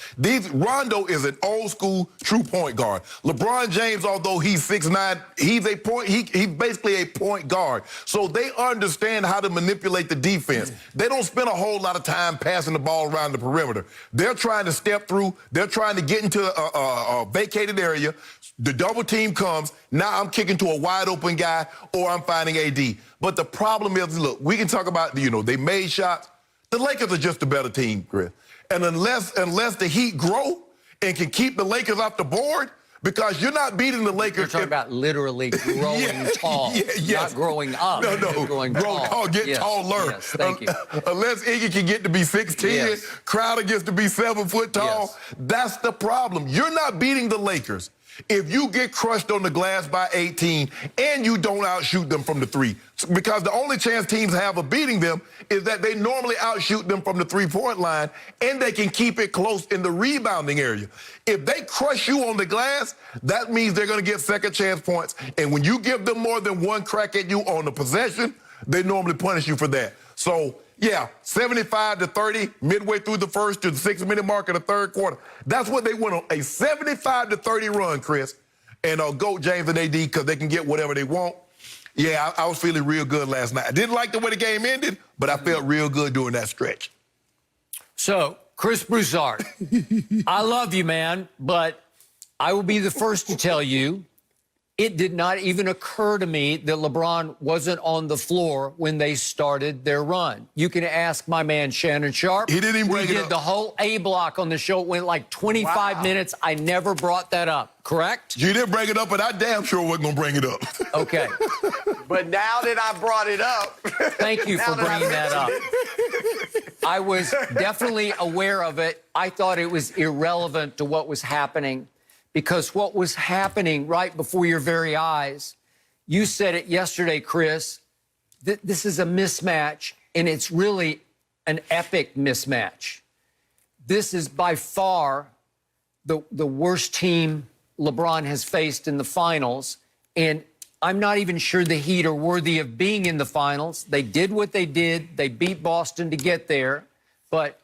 Rondo is an old-school true point guard. LeBron James, although he's 6'9", he's basically a point guard. So they understand how to manipulate the defense. They don't spend a whole lot of time passing the ball around the perimeter. They're trying to step through. They're trying to get into a vacated area. The double team comes. Now I'm kicking to a wide open guy, or I'm finding AD. But the problem is, look, we can talk about, they made shots. The Lakers are just a better team, Chris. And unless the Heat grow and can keep the Lakers off the board, because you're not beating the Lakers. You're talking about literally growing tall, not growing up. No, growing grow tall, get taller. Yes, thank you. Unless Iggy can get to be 6'10", Crowder gets to be 7 foot tall. That's the problem. You're not beating the Lakers if you get crushed on the glass by 18 and you don't outshoot them from the 3. Because the only chance teams have of beating them is that they normally outshoot them from the 3-point line, and they can keep it close in the rebounding area. If they crush you on the glass, that means they're going to get second chance points. And when you give them more than 1 crack at you on the possession, they normally punish you for that. So, yeah, 75-30 midway through the first to the 6-minute mark of the third quarter. That's what they went on, a 75-30 run, Chris. And go James and AD, because they can get whatever they want. Yeah, I was feeling real good last night. I didn't like the way the game ended, but I felt real good during that stretch. So, Chris Broussard, I love you, man, but I will be the first to tell you it did not even occur to me that LeBron wasn't on the floor when they started their run. You can ask my man Shannon Sharpe. He didn't even bring it up. We did the whole A block on the show. It went like 25 minutes. I never brought that up, correct? You didn't bring it up, but I damn sure wasn't going to bring it up. Okay. But now that I brought it up... Thank you for bringing that up. I was definitely aware of it. I thought it was irrelevant to what was happening, because what was happening right before your very eyes, you said it yesterday, Chris, this is a mismatch, and it's really an epic mismatch. This is by far the worst team LeBron has faced in the finals, and I'm not even sure the Heat are worthy of being in the finals. They did what they did. They beat Boston to get there, but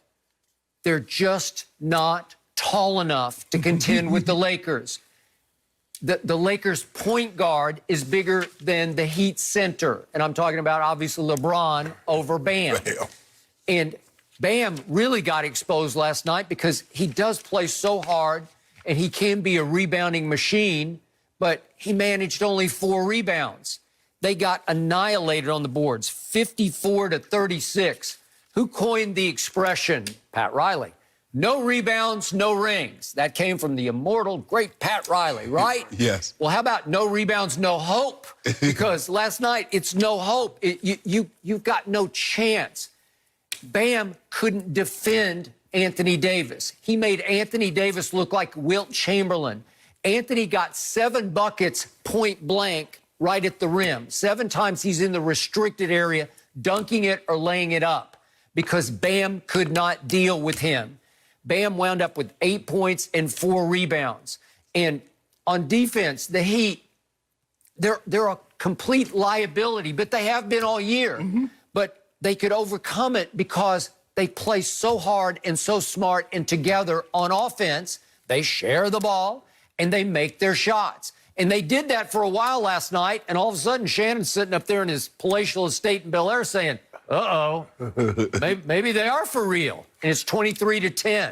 they're just not tall enough to contend with the Lakers. The Lakers' point guard is bigger than the Heat center, and I'm talking about, obviously, LeBron over Bam. And Bam really got exposed last night because he does play so hard, and he can be a rebounding machine, but he managed only 4 rebounds. They got annihilated on the boards, 54-36. Who coined the expression? Pat Riley. No rebounds, no rings. That came from the immortal, great Pat Riley, right? Yes. Well, how about no rebounds, no hope? Because last night, it's no hope. You've got no chance. Bam couldn't defend Anthony Davis. He made Anthony Davis look like Wilt Chamberlain. Anthony got 7 buckets point blank right at the rim. 7 times he's in the restricted area, dunking it or laying it up. because Bam could not deal with him. Bam wound up with 8 points and 4 rebounds. And on defense, the Heat, they're a complete liability, but they have been all year. But they could overcome it because they play so hard and so smart and together on offense. They share the ball and they make their shots. And they did that for a while last night, and all of a sudden Shannon's sitting up there in his palatial estate in Bel Air saying, uh-oh, maybe they are for real. And it's 23-10.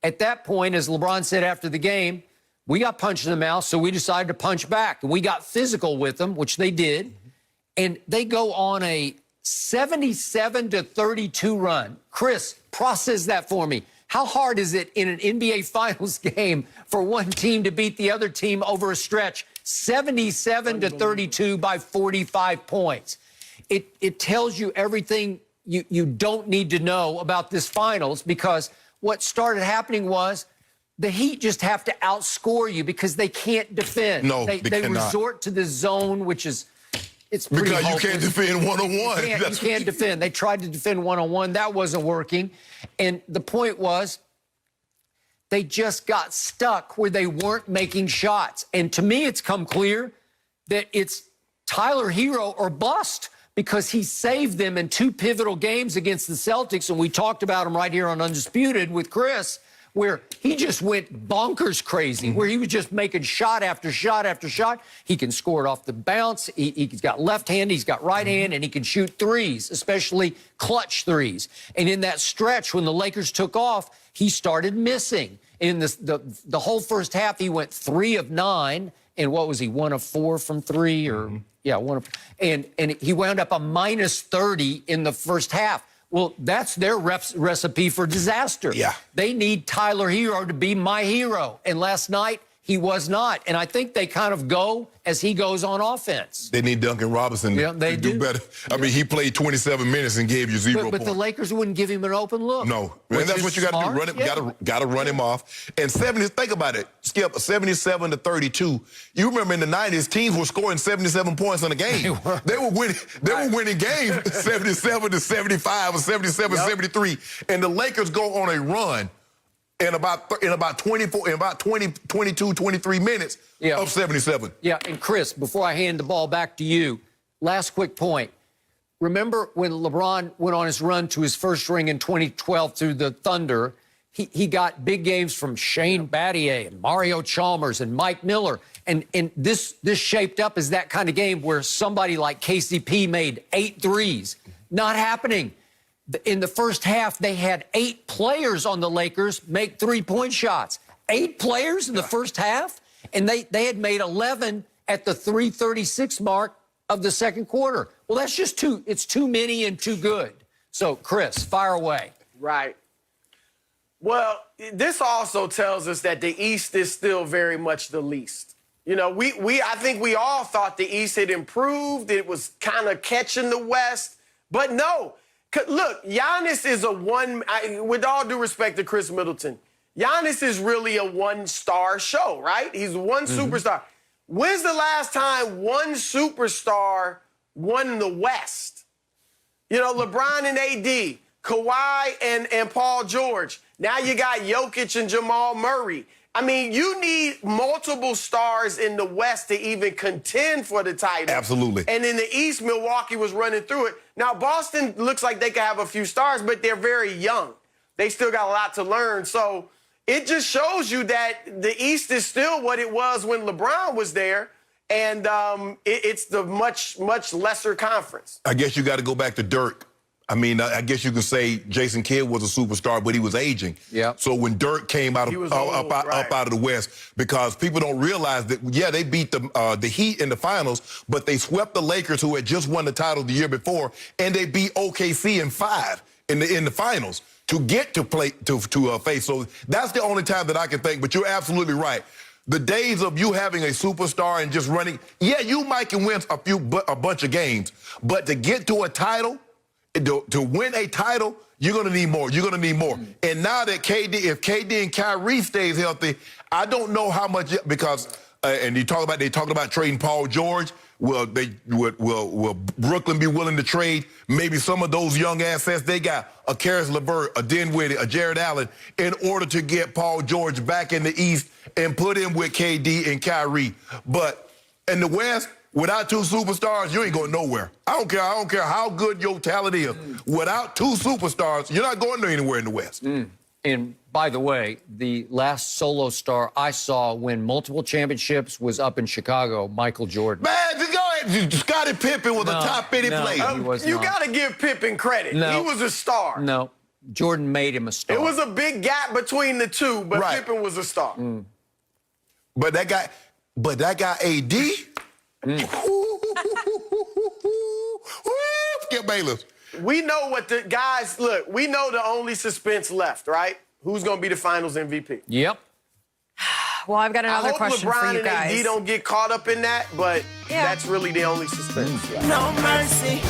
At that point, as LeBron said after the game, we got punched in the mouth, so we decided to punch back. And we got physical with them, which they did. And they go on a 77-32 run. Chris, process that for me. How hard is it in an NBA Finals game for one team to beat the other team over a stretch 77-32 by 45 points? It tells you everything you don't need to know about this Finals, because what started happening was the Heat just have to outscore you because they can't defend. No, they cannot. Resort to the zone, which is it's pretty because hopeless. you can't defend one-on-one. You can't defend. They tried to defend one-on-one. That wasn't working. And the point was they just got stuck where they weren't making shots. And to me, it's come clear that it's Tyler Hero or bust, because he saved them in 2 pivotal games against the Celtics. And we talked about him right here on Undisputed with Chris, where he just went bonkers crazy, where he was just making shot after shot after shot. He can score it off the bounce. He's got left hand, he's got right hand, and he can shoot threes, especially clutch threes. And in that stretch, when the Lakers took off, he started missing. In the whole first half, he went 3 of 9. And what was he, 1 of 4 from 3? Or yeah, 1 of, and he wound up a minus 30 in the first half. Well, that's their recipe for disaster. Yeah. They need Tyler Hero to be my hero. And last night, he was not. And I think they kind of go as he goes on offense. They need Duncan Robinson to do better. I mean, he played 27 minutes and gave you 0 points. But the Lakers wouldn't give him an open look. No. And that's what you got to do. Run him, got to run him off. And 70, think about it, Skip, 77-32. You remember in the 90s, teams were scoring 77 points in a game. They were winning games 77-75 or 77-73. And the Lakers go on a run in about 23 minutes of 77. Yeah, and Chris, before I hand the ball back to you, last quick point. Remember when LeBron went on his run to his first ring in 2012 through the Thunder, he got big games from Shane Battier and Mario Chalmers and Mike Miller. And this shaped up as that kind of game where somebody like KCP made 8 threes. Not happening. In the first half, they had 8 players on the Lakers make 3-point shots. 8 players in the first half, and they had made 11 at the 3:36 mark of the second quarter. Well, that's just it's too many and too good. So, Chris, fire away. Right. Well, this also tells us that the East is still very much the least. You know, I think we all thought the East had improved. It was kind of catching the West, but no. Look, Giannis is with all due respect to Chris Middleton, Giannis is really a one-star show, right? He's one superstar. When's the last time one superstar won the West? You know, LeBron and AD, Kawhi and Paul George. Now you got Jokic and Jamal Murray. I mean, you need multiple stars in the West to even contend for the title. Absolutely. And in the East, Milwaukee was running through it. Now, Boston looks like they could have a few stars, but they're very young. They still got a lot to learn. So it just shows you that the East is still what it was when LeBron was there, and it's the much, much lesser conference. I guess you got to go back to Dirk. I mean, I guess you could say Jason Kidd was a superstar, but he was aging. Yeah. So when Dirk came out of up out of the West, because people don't realize that, yeah, they beat the Heat in the finals, but they swept the Lakers, who had just won the title the year before, and they beat OKC in 5 in the finals to get to play to face. So that's the only time that I can think. But you're absolutely right. The days of you having a superstar and just running, yeah, you might can win a bunch of games, but to get to a title. To win a title, you're going to need more. You're going to need more. And now that if KD and Kyrie stays healthy, I don't know how much, because and they talking about trading Paul George. Will Brooklyn be willing to trade maybe some of those young assets they got, a Karis LeVert, a Dinwiddie, a Jared Allen, in order to get Paul George back in the East and put him with KD and Kyrie? But in the West, without two superstars, you ain't going nowhere. I don't care how good your talent is. Without two superstars, you're not going anywhere in the West. And by the way, the last solo star I saw win multiple championships was up in Chicago, Michael Jordan. Man, just go ahead. Scottie Pippen was a top 50 player. You got to give Pippen credit. No. He was a star. No, Jordan made him a star. It was a big gap between the two, but Pippen was a star. But that guy AD. Skip Bayless. We know what the guys, look, we know the only suspense left, right? Who's going to be the finals MVP? Yep. Well, I've got another question LeBron for you guys. and AD don't get caught up in that, but that's really the only suspense. No mercy.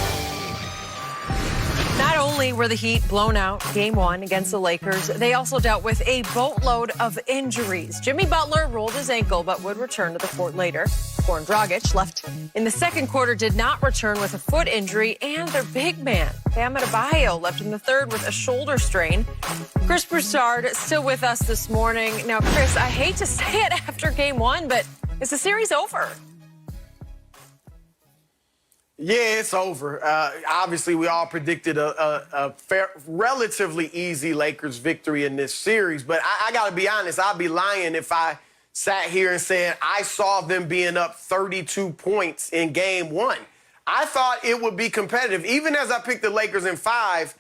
Not only were the Heat blown out Game 1 against the Lakers, they also dealt with a boatload of injuries. Jimmy Butler rolled his ankle but would return to the court later. Goran Dragic left in the second quarter, did not return with a foot injury, and their big man, Bam Adebayo, left in the third with a shoulder strain. Chris Broussard still with us this morning. Now, Chris, I hate to say it after Game 1, but is the series over? Yeah, it's over. Obviously, we all predicted a relatively easy Lakers victory in this series. But I got to be honest, I'd be lying if I sat here and said I saw them being up 32 points in Game 1. I thought it would be competitive. Even as I picked the Lakers in 5,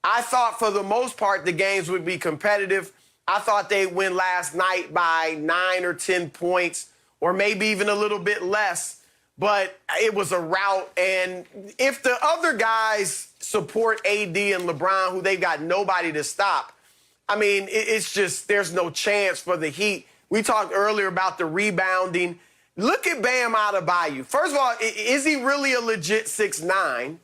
I thought for the most part the games would be competitive. I thought they'd win last night by 9 or 10 points, or maybe even a little bit less. But it was a rout, and if the other guys support AD and LeBron, who they've got nobody to stop, I mean, it's just there's no chance for the Heat. We talked earlier about the rebounding. Look at Bam Adebayo. First of all, is he really a legit 6'9"?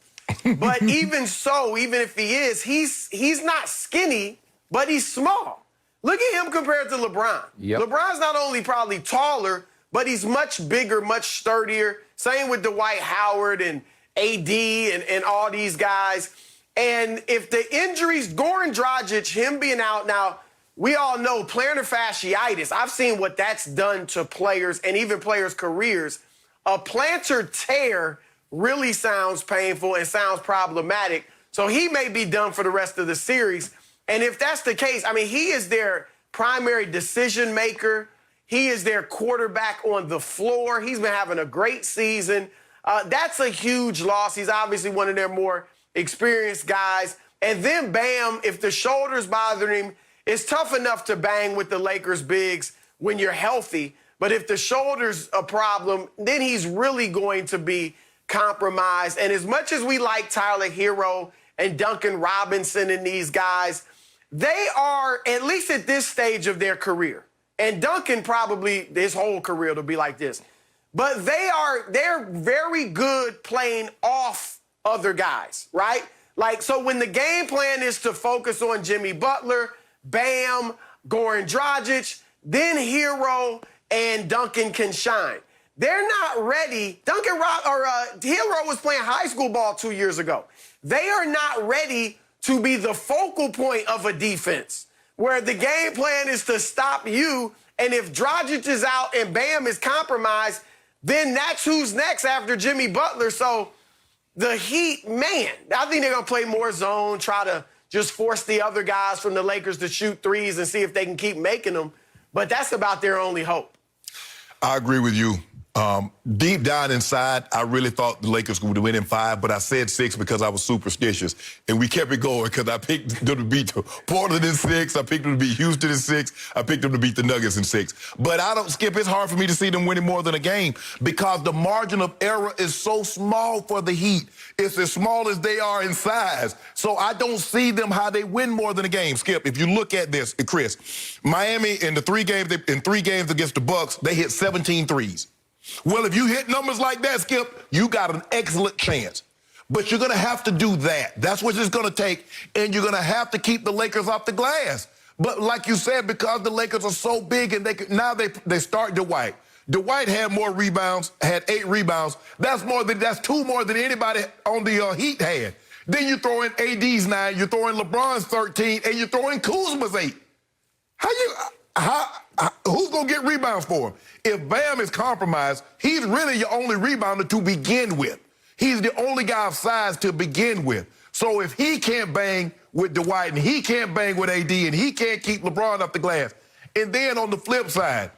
But even so, even if he is, he's not skinny, but he's small. Look at him compared to LeBron. Yep. LeBron's not only probably taller, but he's much bigger, much sturdier. Same with Dwight Howard and AD and all these guys. And if the injuries, Goran Dragic, him being out now, we all know plantar fasciitis. I've seen what that's done to players and even players' careers. A plantar tear really sounds painful and sounds problematic. So he may be done for the rest of the series. And if that's the case, I mean, he is their primary decision maker. He is their quarterback on the floor. He's been having a great season. That's a huge loss. He's obviously one of their more experienced guys. And then Bam, if the shoulder's bothering him, it's tough enough to bang with the Lakers bigs when you're healthy. But if the shoulder's a problem, then he's really going to be compromised. And as much as we like Tyler Hero and Duncan Robinson and these guys, they are, at least at this stage of their career, and Duncan probably his whole career will be like this. But they're very good playing off other guys, right? Like, so when the game plan is to focus on Jimmy Butler, Bam, Goran Dragic, then Hero and Duncan can shine. They're not ready. Hero was playing high school ball 2 years ago. They are not ready to be the focal point of a defense, where the game plan is to stop you, and if Dragic is out and Bam is compromised, then that's who's next after Jimmy Butler. So the Heat, man, I think they're going to play more zone, try to just force the other guys from the Lakers to shoot threes and see if they can keep making them. But that's about their only hope. I agree with you. Deep down inside, I really thought the Lakers would win in 5, but I said 6 because I was superstitious. And we kept it going because I picked them to beat Portland in 6. I picked them to beat Houston in 6. I picked them to beat the Nuggets in 6. But Skip, it's hard for me to see them winning more than a game because the margin of error is so small for the Heat. It's as small as they are in size. So I don't see them how they win more than a game. Skip, if you look at this, Chris, Miami in the 3 games against the Bucks, they hit 17 threes. Well, if you hit numbers like that, Skip, you got an excellent chance. But you're going to have to do that. That's what it's going to take, and you're going to have to keep the Lakers off the glass. But like you said, because the Lakers are so big and now they start Dwight, Dwight had more rebounds, had 8 rebounds. That's two more than anybody on the Heat had. Then you throw in AD's 9, you throw in LeBron's 13, and you throw in Kuzma's 8. Who's going to get rebounds for him? If Bam is compromised, he's really your only rebounder to begin with. He's the only guy of size to begin with. So if he can't bang with Dwight and he can't bang with AD and he can't keep LeBron off the glass, and then on the flip side,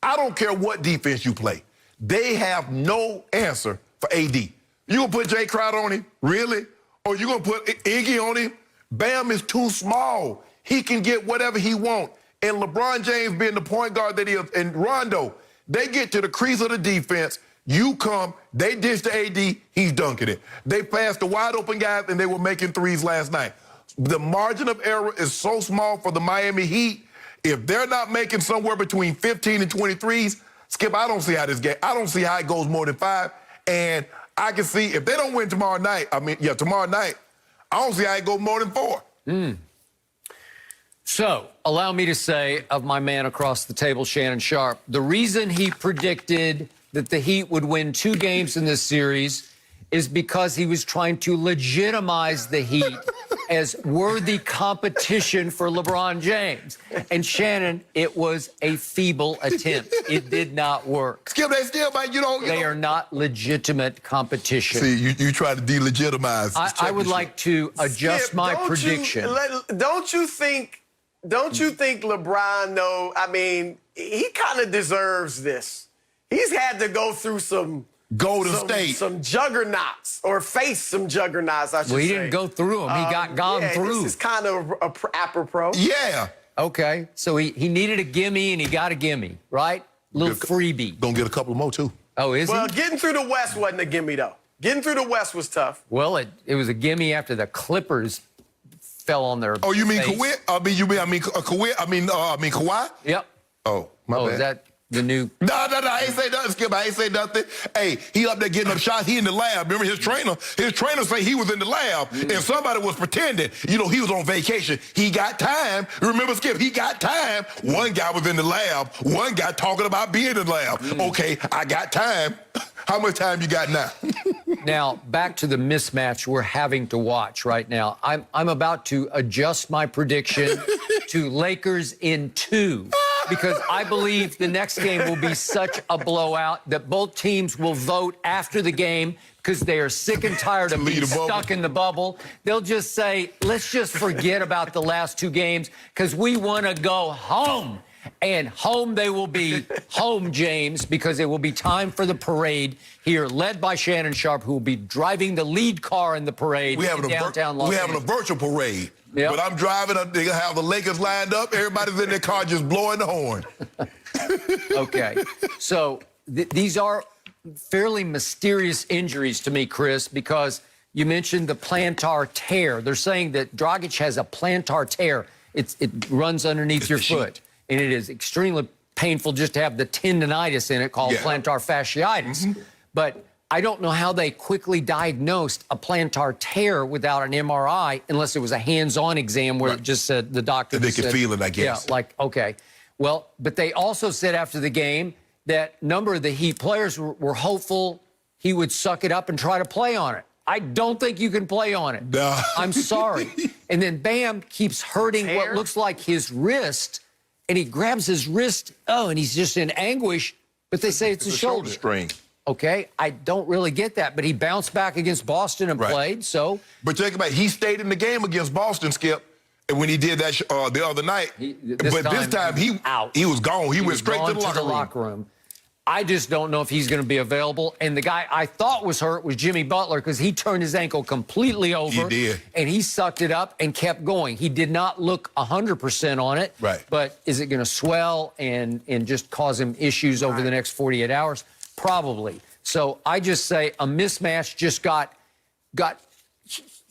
I don't care what defense you play. They have no answer for AD. You going to put Jay Crowder on him? Really? Or you going to put Iggy on him? Bam is too small. He can get whatever he wants. And LeBron James being the point guard that he is, and Rondo, they get to the crease of the defense. You come, they dish to AD, he's dunking it. They passed the wide open guys, and they were making threes last night. The margin of error is so small for the Miami Heat. If they're not making somewhere between 15 and 23s, Skip, I don't see how I don't see how it goes more than 5. And I can see if they don't win tomorrow night, tomorrow night, I don't see how it goes more than 4. So, allow me to say of my man across the table, Shannon Sharpe, the reason he predicted that the Heat would win 2 games in this series is because he was trying to legitimize the Heat as worthy competition for LeBron James. And Shannon, it was a feeble attempt. It did not work. Skip, they still might, They are not legitimate competition. See, you try to delegitimize. I would like to adjust Skip, my prediction. Don't you think LeBron, though, I mean, he kind of deserves this. He's had to go through some juggernauts, or face some juggernauts, I should say. Well, he didn't go through them. He got gone through. This is kind of apropos. Yeah. Okay. So he needed a gimme, and he got a gimme, right? Little freebie. Gonna get a couple more, too. Oh, is Well, he? getting through the West wasn't a gimme, though. Getting through the West was tough. Well, it was a gimme after the Clippers fell on their Oh, you mean face. Kawhi? Kawhi? Yep. Oh, my bad. Is that the new... No, I ain't say nothing, Skip. I ain't say nothing. Hey, he up there getting up shots. He in the lab. Remember his trainer say he was in the lab, and somebody was pretending. He was on vacation. He got time. Remember, Skip, he got time. One guy was in the lab. One guy talking about being in the lab. Okay, I got time. How much time you got now? Now, back to the mismatch we're having to watch right now. I'm about to adjust my prediction to Lakers in 2. Because I believe the next game will be such a blowout that both teams will vote after the game because they are sick and tired of being stuck in the bubble. They'll just say, let's just forget about the last 2 games because we want to go home. And home they will be, home, James, because it will be time for the parade here, led by Shannon Sharpe, who will be driving the lead car in the parade in downtown Los Angeles. We're having a virtual parade. Yep. But I'm driving, they have the Lakers lined up. Everybody's in their car just blowing the horn. Okay. So these are fairly mysterious injuries to me, Chris, because you mentioned the plantar tear. They're saying that Dragic has a plantar tear. It runs underneath your foot. And it is extremely painful just to have the tendonitis in it called plantar fasciitis. But I don't know how they quickly diagnosed a plantar tear without an MRI unless it was a hands-on exam where it just said the doctor they could feel it, I guess. Yeah, like, okay. Well, but they also said after the game that a number of the Heat players were hopeful he would suck it up and try to play on it. I don't think you can play on it. No. I'm sorry. And then Bam keeps hurting what looks like his wrist, and he grabs his wrist, and he's just in anguish, but they say it's a shoulder strain. Okay, I don't really get that, but he bounced back against Boston and played, so... But think about it, he stayed in the game against Boston, Skip, and when he did that the other night. This time he was gone. He went straight to the locker room. I just don't know if he's going to be available. And the guy I thought was hurt was Jimmy Butler because he turned his ankle completely over. He did. And he sucked it up and kept going. He did not look 100% on it. Right. But is it going to swell and just cause him issues over the next 48 hours? Probably. So I just say a mismatch just got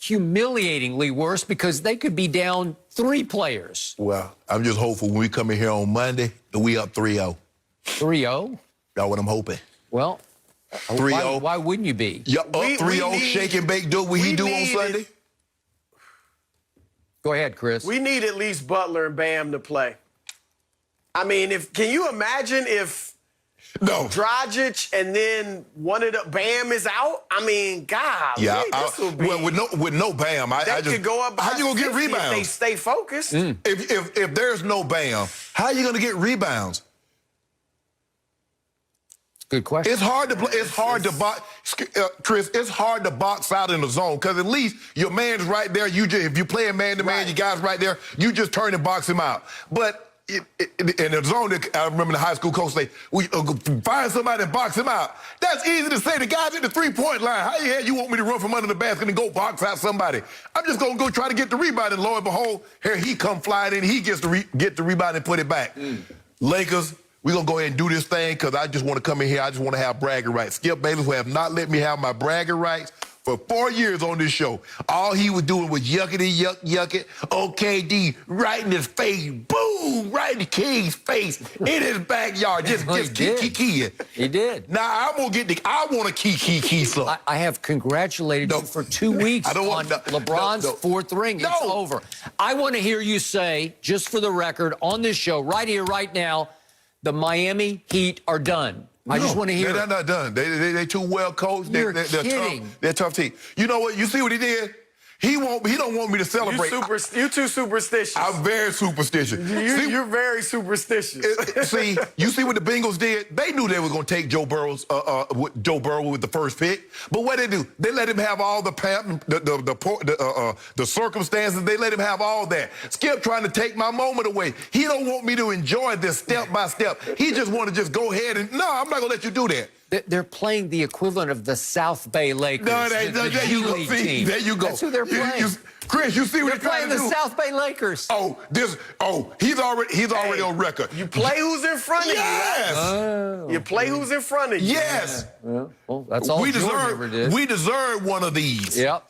humiliatingly worse because they could be down 3 players. Well, I'm just hopeful when we come in here on Monday that we up 3-0. 3-0? That's what I'm hoping. Well, 3-0. Why wouldn't you be? Yeah, up 3-0, shake and bake, do what he do on Sunday. Go ahead, Chris. We need at least Butler and Bam to play. I mean, can you imagine if No. Dragic, and then one of the Bam is out. I mean, God, Yeah, this will be. well, with no Bam, I just could go up. how you gonna get 50 rebounds? If they stay focused. If there's no Bam, how you gonna get rebounds? Good question. It's hard to play. It's hard to box, Chris. It's hard to box out in the zone because at least your man's right there. You just, if you play a man to man, your guy's right there. You just turn and box him out. But in the zone, I remember the high school coach say, "We find somebody and box him out." That's easy to say. The guy's at the 3-point line. How the hell you want me to run from under the basket and go box out somebody? I'm just gonna go try to get the rebound, and lo and behold, here he come flying in. He gets to get the rebound and put it back. Lakers. We're going to go ahead and do this thing because I just want to come in here. I just want to have bragging rights. Skip Bayless, who have not let me have my bragging rights for 4 years on this show. All he was doing was yuck it. OKD right in his face. Boom! Right in the King's face. In his backyard. Just key. He did. Now, I want to key some. I have congratulated you for 2 weeks I don't on want LeBron's fourth ring. It's over. I want to hear you say, just for the record, on this show, right here, right now, the Miami Heat are done. I just want to hear. They're not done. They too well coached. You're they're kidding. Tough. They're a tough team. You know what? You see what he did? He don't want me to celebrate. You too superstitious. I'm very superstitious. You're very superstitious. See, you see what the Bengals did? They knew they were going to take Joe Burrow with the first pick. But what they do? They let him have all the circumstances. They let him have all that. Skip trying to take my moment away. He don't want me to enjoy this step by step. He just want to just go ahead and, no, I'm not going to let you do that. They're playing the equivalent of the South Bay Lakers. No, there you go. See, there you go. That's who they're playing. Chris, you see what they're playing the South Bay Lakers. He's already on record. You play who's in front of you. Yes. You play who's in front of you. Yes. Yeah. Well, that's all Jordan ever did. We deserve one of these. Yep.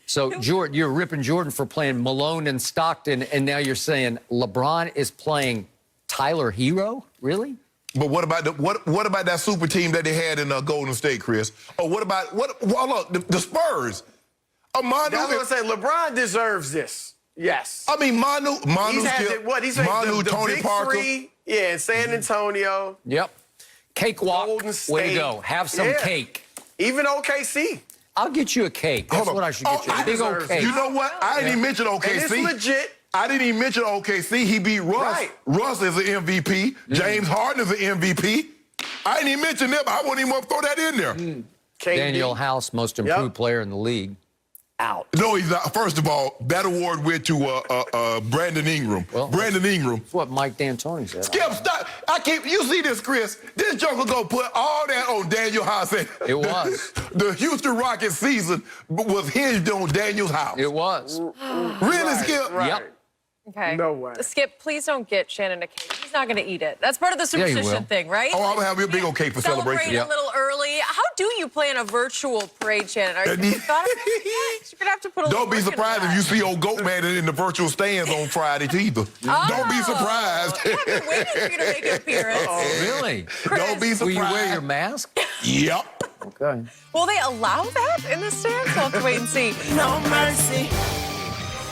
So, Jordan, you're ripping Jordan for playing Malone and Stockton, and now you're saying LeBron is playing Tyler Hero? Really? But what about that super team that they had in Golden State, Chris? Or what about the Spurs? That's what I'm saying. LeBron deserves this. Yes. I mean, Manu, He's had the Tony big Parker. Three, in San Antonio. Yep. Cakewalk. Golden State. Way to go. Have some cake. Even OKC. I'll get you a cake. That's what I should get you. A big old cake. You know what? I didn't even mention OKC. And it's legit. I didn't even mention OKC. He beat Russ. Right. Russ is an MVP. James Harden is an MVP. I didn't even mention them. I wouldn't even want to throw that in there. Daniel House, most improved player in the league. Out. No, he's not. First of all, that award went to Brandon Ingram. Well, Brandon Ingram. That's what Mike D'Antoni said. Skip, stop. You see this, Chris? This joker gonna put all that on Daniel House. It was. The Houston Rockets season was hinged on Daniel's house. It was. Really, Skip? Right. Yep. Okay. No way. Skip, please don't get Shannon a cake. He's not going to eat it. That's part of the superstition thing, right? Oh, I'm going to have you a big old cake for celebration. Celebrate a little early. How do you plan a virtual parade, Shannon? Are you thought about that? You're going to have to put a little Don't be surprised if you see old Goat Man in the virtual stands on Friday, either. Don't be surprised. I've been waiting for you to make an appearance. Really? Chris, Don't be surprised. Will you wear your mask? Yep. Okay. will they allow that in the stands? We'll have to wait and see. No mercy.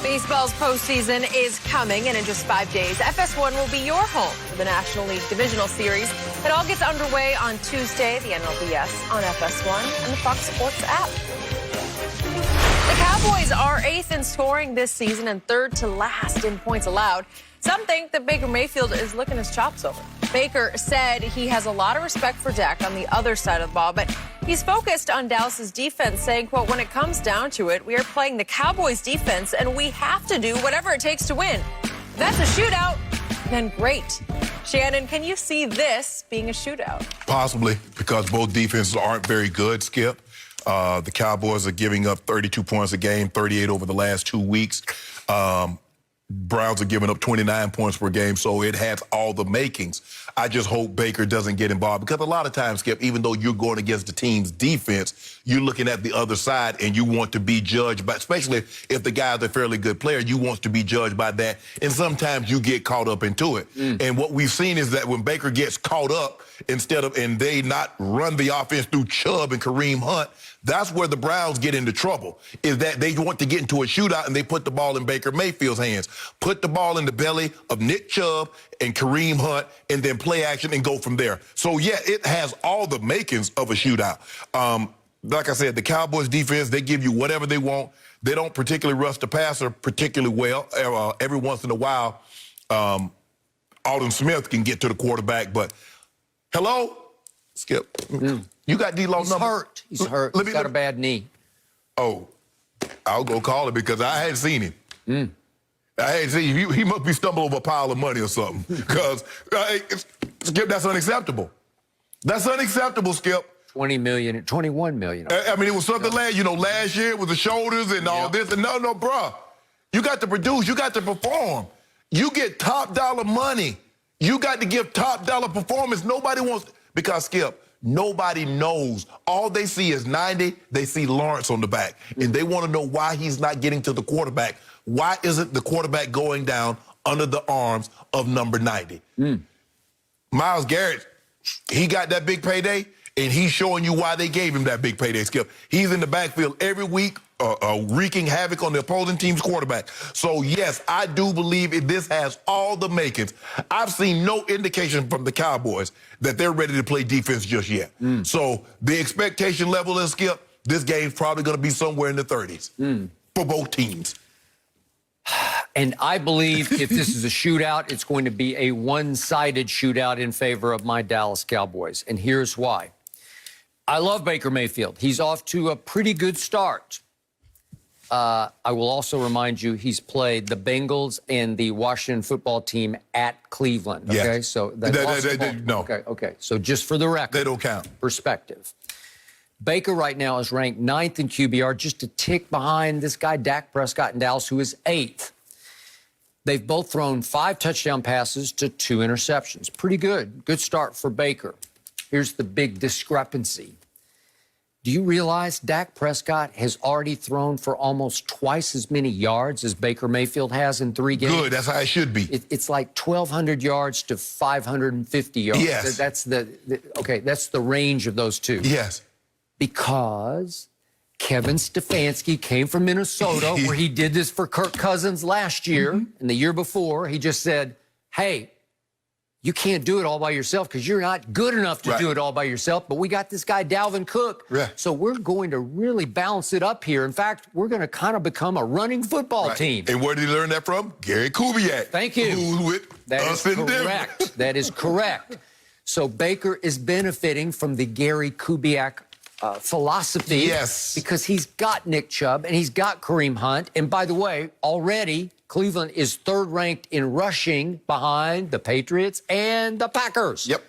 Baseball's postseason is coming, and in just 5 days, FS1 will be your home for the National League Divisional Series. It all gets underway on Tuesday, the NLDS on FS1 and the Fox Sports app. The Cowboys are 8th in scoring this season and 3rd to last in points allowed. Some think that Baker Mayfield is licking his chops over. Baker said he has a lot of respect for Dak on the other side of the ball, but he's focused on Dallas's defense, saying, quote, when it comes down to it, we are playing the Cowboys defense, and we have to do whatever it takes to win. If that's a shootout, then great. Shannon, can you see this being a shootout? Possibly, because both defenses aren't very good, Skip. The Cowboys are giving up 32 points a game, 38 over the last 2 weeks. Browns are giving up 29 points per game, so it has all the makings. I just hope Baker doesn't get involved, because a lot of times, Skip, even though you're going against the team's defense, you're looking at the other side and you want to be judged by, especially if the guy's a fairly good player, you want to be judged by that. And sometimes you get caught up into it. And what we've seen is that when Baker gets caught up, and they not run the offense through Chubb and Kareem Hunt, that's where the Browns get into trouble, is that they want to get into a shootout and they put the ball in Baker Mayfield's hands. Put the ball in the belly of Nick Chubb and Kareem Hunt, and then play action and go from there. So, yeah, it has all the makings of a shootout. Like I said, the Cowboys defense, they give you whatever they want. They don't particularly rush the passer particularly well. Every once in a while, Alden Smith can get to the quarterback, but hello? Skip. You got D-Law number? He's hurt. He's hurt. He's got a bad knee. Oh, I'll go call him because I hadn't seen him. I hadn't seen him. He must be stumbling over a pile of money or something because, Skip, that's unacceptable. That's unacceptable, Skip. 20 million, 21 million. I mean, it was something last year with the shoulders and all this. And no, bruh. You got to produce. You got to perform. You get top dollar money. You got to give top dollar performance. Nobody wants, because Skip, nobody knows. All they see is 90. They see Lawrence on the back. And they want to know why he's not getting to the quarterback. Why isn't the quarterback going down under the arms of number 90? Myles Garrett, he got that big payday. And he's showing you why they gave him that big payday, Skip. He's in the backfield every week, wreaking havoc on the opposing team's quarterback. So, yes, I do believe this has all the makings. I've seen no indication from the Cowboys that they're ready to play defense just yet. So the expectation level is, Skip, this game's probably going to be somewhere in the 30s for both teams. And I believe if this is a shootout, it's going to be a one-sided shootout in favor of my Dallas Cowboys. And here's why. I love Baker Mayfield. He's off to a pretty good start. I will also remind you he's played the Bengals and the Washington football team at Cleveland. Okay, so no. Okay. So just for the record, they don't count. Perspective. Baker right now is ranked 9th in QBR, just a tick behind this guy Dak Prescott in Dallas, who is 8th. They've both thrown 5 touchdown passes to 2 interceptions. Pretty good. Good start for Baker. Here's the big discrepancy. Do you realize Dak Prescott has already thrown for almost twice as many yards as Baker Mayfield has in 3 games? Good, that's how it should be. It's like 1,200 yards to 550 yards. Yes. That's that's the range of those two. Yes. Because Kevin Stefanski came from Minnesota, where he did this for Kirk Cousins last year, and the year before, he just said, hey, you can't do it all by yourself because you're not good enough to do it all by yourself. But we got this guy, Dalvin Cook. So we're going to really balance it up here. In fact, we're going to kind of become a running football team. And where did he learn that from? Gary Kubiak. Thank you. Who's with that us is in correct. Denver. That is correct. So Baker is benefiting from the Gary Kubiak philosophy. Yes. Because he's got Nick Chubb and he's got Kareem Hunt. And by the way, already Cleveland is 3rd ranked in rushing behind the Patriots and the Packers. Yep.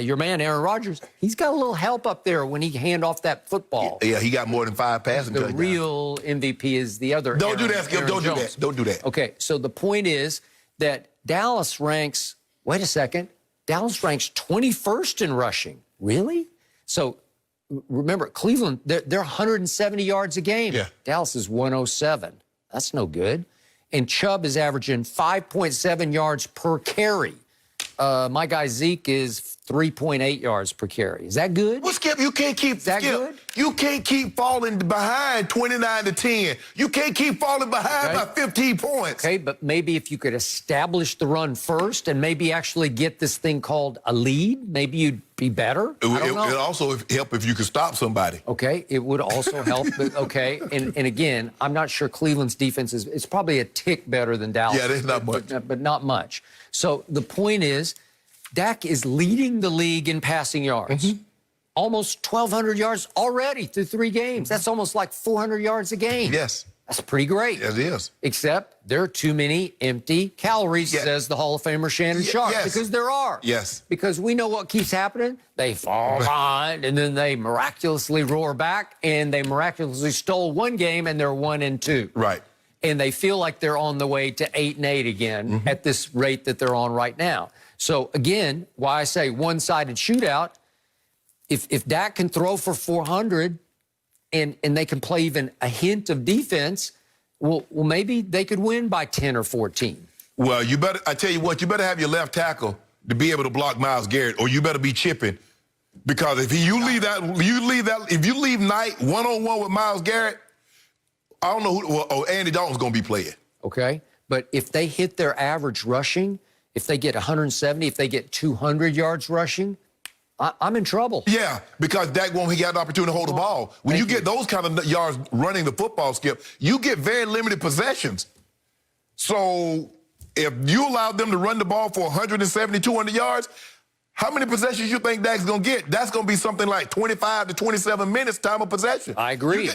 Your man, Aaron Rodgers, he's got a little help up there when he hand off that football. Yeah, he got more than 5 passing touchdowns. The real MVP is the other. Don't do that, Skip. Don't do that. Don't do that. Okay, so the point is that Dallas ranks, wait a second, Dallas ranks 21st in rushing. Really? So remember, Cleveland, they're 170 yards a game. Yeah. Dallas is 107. That's no good. And Chubb is averaging 5.7 yards per carry. My guy Zeke is 3.8 yards per carry. Is that good? Well, Skip, you can't keep good? You can't keep falling behind 29-10. You can't keep falling behind by 15 points. Okay, but maybe if you could establish the run first and maybe actually get this thing called a lead, maybe you'd be better. It would also help if you could stop somebody. Okay, it would also help. But okay, and again, I'm not sure Cleveland's defense is. It's probably a tick better than Dallas. Yeah, there's not much, but not much. So the point is, Dak is leading the league in passing yards. Almost 1,200 yards already through 3 games. That's almost like 400 yards a game. Yes. That's pretty great. Yes, it is. Except there are too many empty calories, says the Hall of Famer Shannon Sharpe. Yes. Because there are. Yes. Because we know what keeps happening. They fall behind, and then they miraculously roar back, and they miraculously stole 1 game, and they're 1-2. Right. And they feel like they're on the way to 8-8 again at this rate that they're on right now. So, again, why I say one-sided shootout, if Dak can throw for 400 and they can play even a hint of defense, well, maybe they could win by 10 or 14. Well, you better, I tell you what, you better have your left tackle to be able to block Myles Garrett, or you better be chipping. Because if you leave Knight one-on-one with Myles Garrett, I don't know Andy Dalton's going to be playing. Okay? But if they hit their average rushing if they get 170, if they get 200 yards rushing, I'm in trouble. Yeah, because Dak won't he got an opportunity to hold the ball. When you get those kind of yards running the football, Skip, you get very limited possessions. So if you allow them to run the ball for 170, 200 yards, how many possessions you think Dak's going to get? That's going to be something like 25 to 27 minutes time of possession. I agree.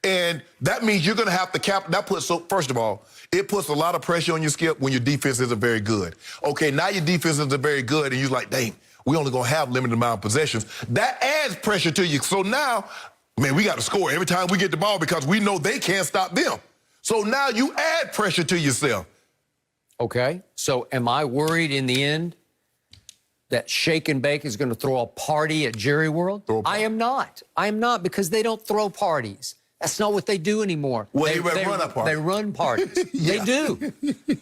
And that means you're going to have to first of all, it puts a lot of pressure on you, Skip, when your defense isn't very good. Okay, now your defense isn't very good, and you're like, dang, we only going to have limited amount of possessions. That adds pressure to you. So now, man, we got to score every time we get the ball because we know they can't stop them. So now you add pressure to yourself. Okay, so am I worried in the end that Shake and Bake is going to throw a party at Jerry World? I am not. I am not, because they don't throw parties. That's not what they do anymore. Well, they run a party. They run parties. They do.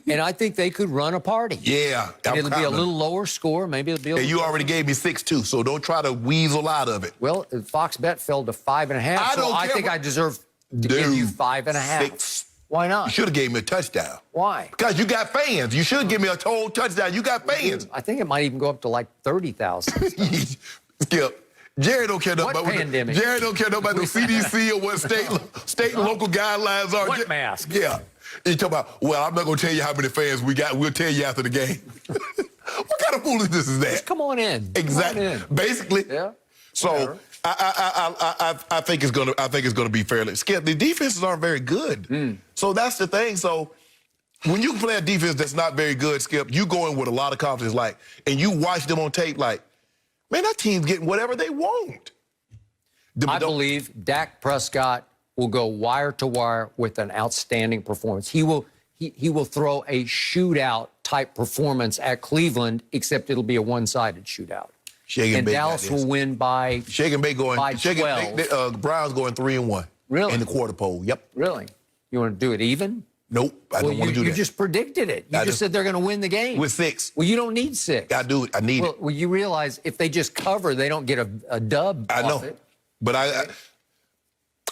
And I think they could run a party. Yeah. And it'll be a little lower score. Maybe it'll be a little. And you already gave me 6-2, so don't try to weasel out of it. Well, Fox Bet fell to 5.5, I think I deserve to give you 5.5. 6. Why not? You should have gave me a touchdown. Why? Because you got fans. You should give me a whole touchdown. You got fans. I think it might even go up to like 30,000. Skip. Jerry don't care What about pandemic? Jerry don't care about the CDC or what state and local guidelines are. What mask? Yeah. You talk about, well, I'm not going to tell you how many fans we got. We'll tell you after the game. What kind of foolishness is that? Just come on in. Exactly. Come on in. Basically. Yeah. So I think it's gonna be fairly. Skip, the defenses aren't very good. So that's the thing. So when you play a defense that's not very good, Skip, you go in with a lot of confidence, and you watch them on tape, man, that team's getting whatever they want. I believe Dak Prescott will go wire to wire with an outstanding performance. He will throw a shootout type performance at Cleveland, except it'll be a one-sided shootout. And Dallas will win by Shake and Bake going. by 12. Browns going 3-1. Really? In the quarter pole. Yep. Really? You want to do it even? Nope. I don't want to do that. You just predicted it. You just said they're going to win the game. With 6. Well, you don't need 6. I do it. I need it. Well, you realize if they just cover, they don't get a dub off it. But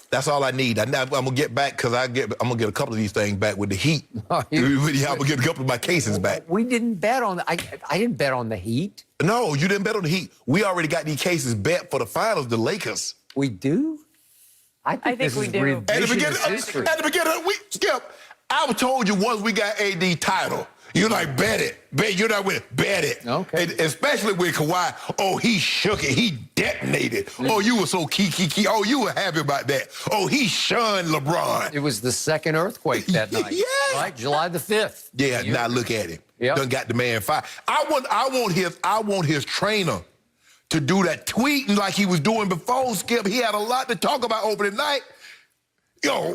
that's all I need. I'm going to get back because I'm going to get a couple of these things back with the Heat. I'm going to get a couple of my cases back. We didn't bet on I didn't bet on the Heat. No, you didn't bet on the Heat. We already got these cases bet for the finals, the Lakers. We do? I think we do. At the beginning of the week, Skip, I told you once we got AD title, you're like, bet it. You're not winning. Bet it. Okay. And especially with Kawhi, oh, he shook it. He detonated. Oh, you were so key. Oh, you were happy about that. Oh, he shunned LeBron. It was the second earthquake that night. Yeah. Right? July the 5th. Yeah, now look at him. Yep. Done got the man fired. I want his trainer to do that tweeting like he was doing before, Skip. He had a lot to talk about opening night. Yo,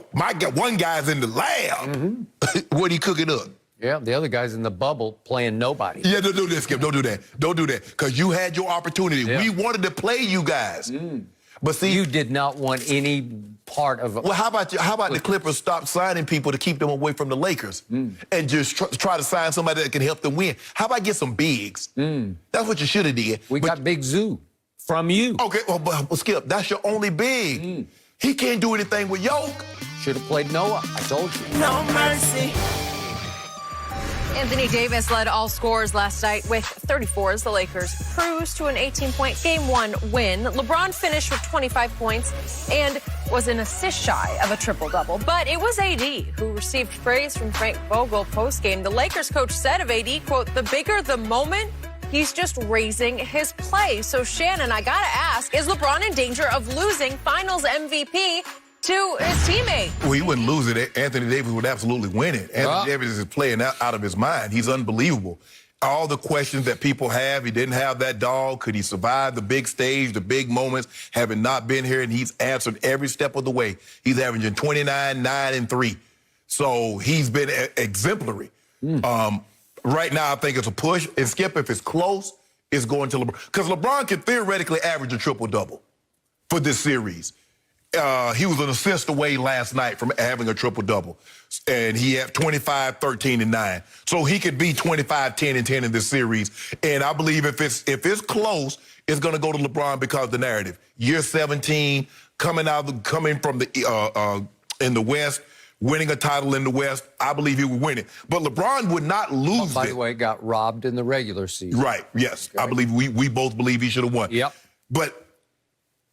one guy's in the lab. What he cooking up? Yeah, the other guy's in the bubble playing nobody. Yeah, don't do that, Skip. Don't do that. Don't do that. Because you had your opportunity. Yeah. We wanted to play you guys. But see, you did not want any part of it. Well, how about the Clippers stop signing people to keep them away from the Lakers and just try to sign somebody that can help them win? How about get some bigs? That's what you should have did. We got Big Zoo from you. Okay, well, Skip, that's your only big. He can't do anything with Yoke. Should have played Noah. I told you. No mercy. Anthony Davis led all scorers last night with 34 as the Lakers cruised to an 18-point Game 1 win. LeBron finished with 25 points and was an assist shy of a triple-double. But it was AD who received praise from Frank Vogel post-game. The Lakers coach said of AD, quote, "The bigger the moment, he's just raising his play." So, Shannon, I got to ask, is LeBron in danger of losing Finals MVP to his teammate? Well, he wouldn't lose it. Anthony Davis would absolutely win it. Anthony Davis is playing out of his mind. He's unbelievable. All the questions that people have, he didn't have that dog. Could he survive the big stage, the big moments, having not been here? And he's answered every step of the way. He's averaging 29, 9, and 3. So he's been exemplary. Right now, I think it's a push. And Skip, if it's close, it's going to LeBron. Because LeBron can theoretically average a triple-double for this series. He was an assist away last night from having a triple-double. And he had 25, 13, and 9. So he could be 25, 10, and 10 in this series. And I believe if it's close, it's going to go to LeBron because of the narrative. Year 17, coming from the in the West winning a title in the West, I believe he would win it. But LeBron would not lose By the way, got robbed in the regular season. Right, yes. Okay. I believe we both believe he should have won. Yep. But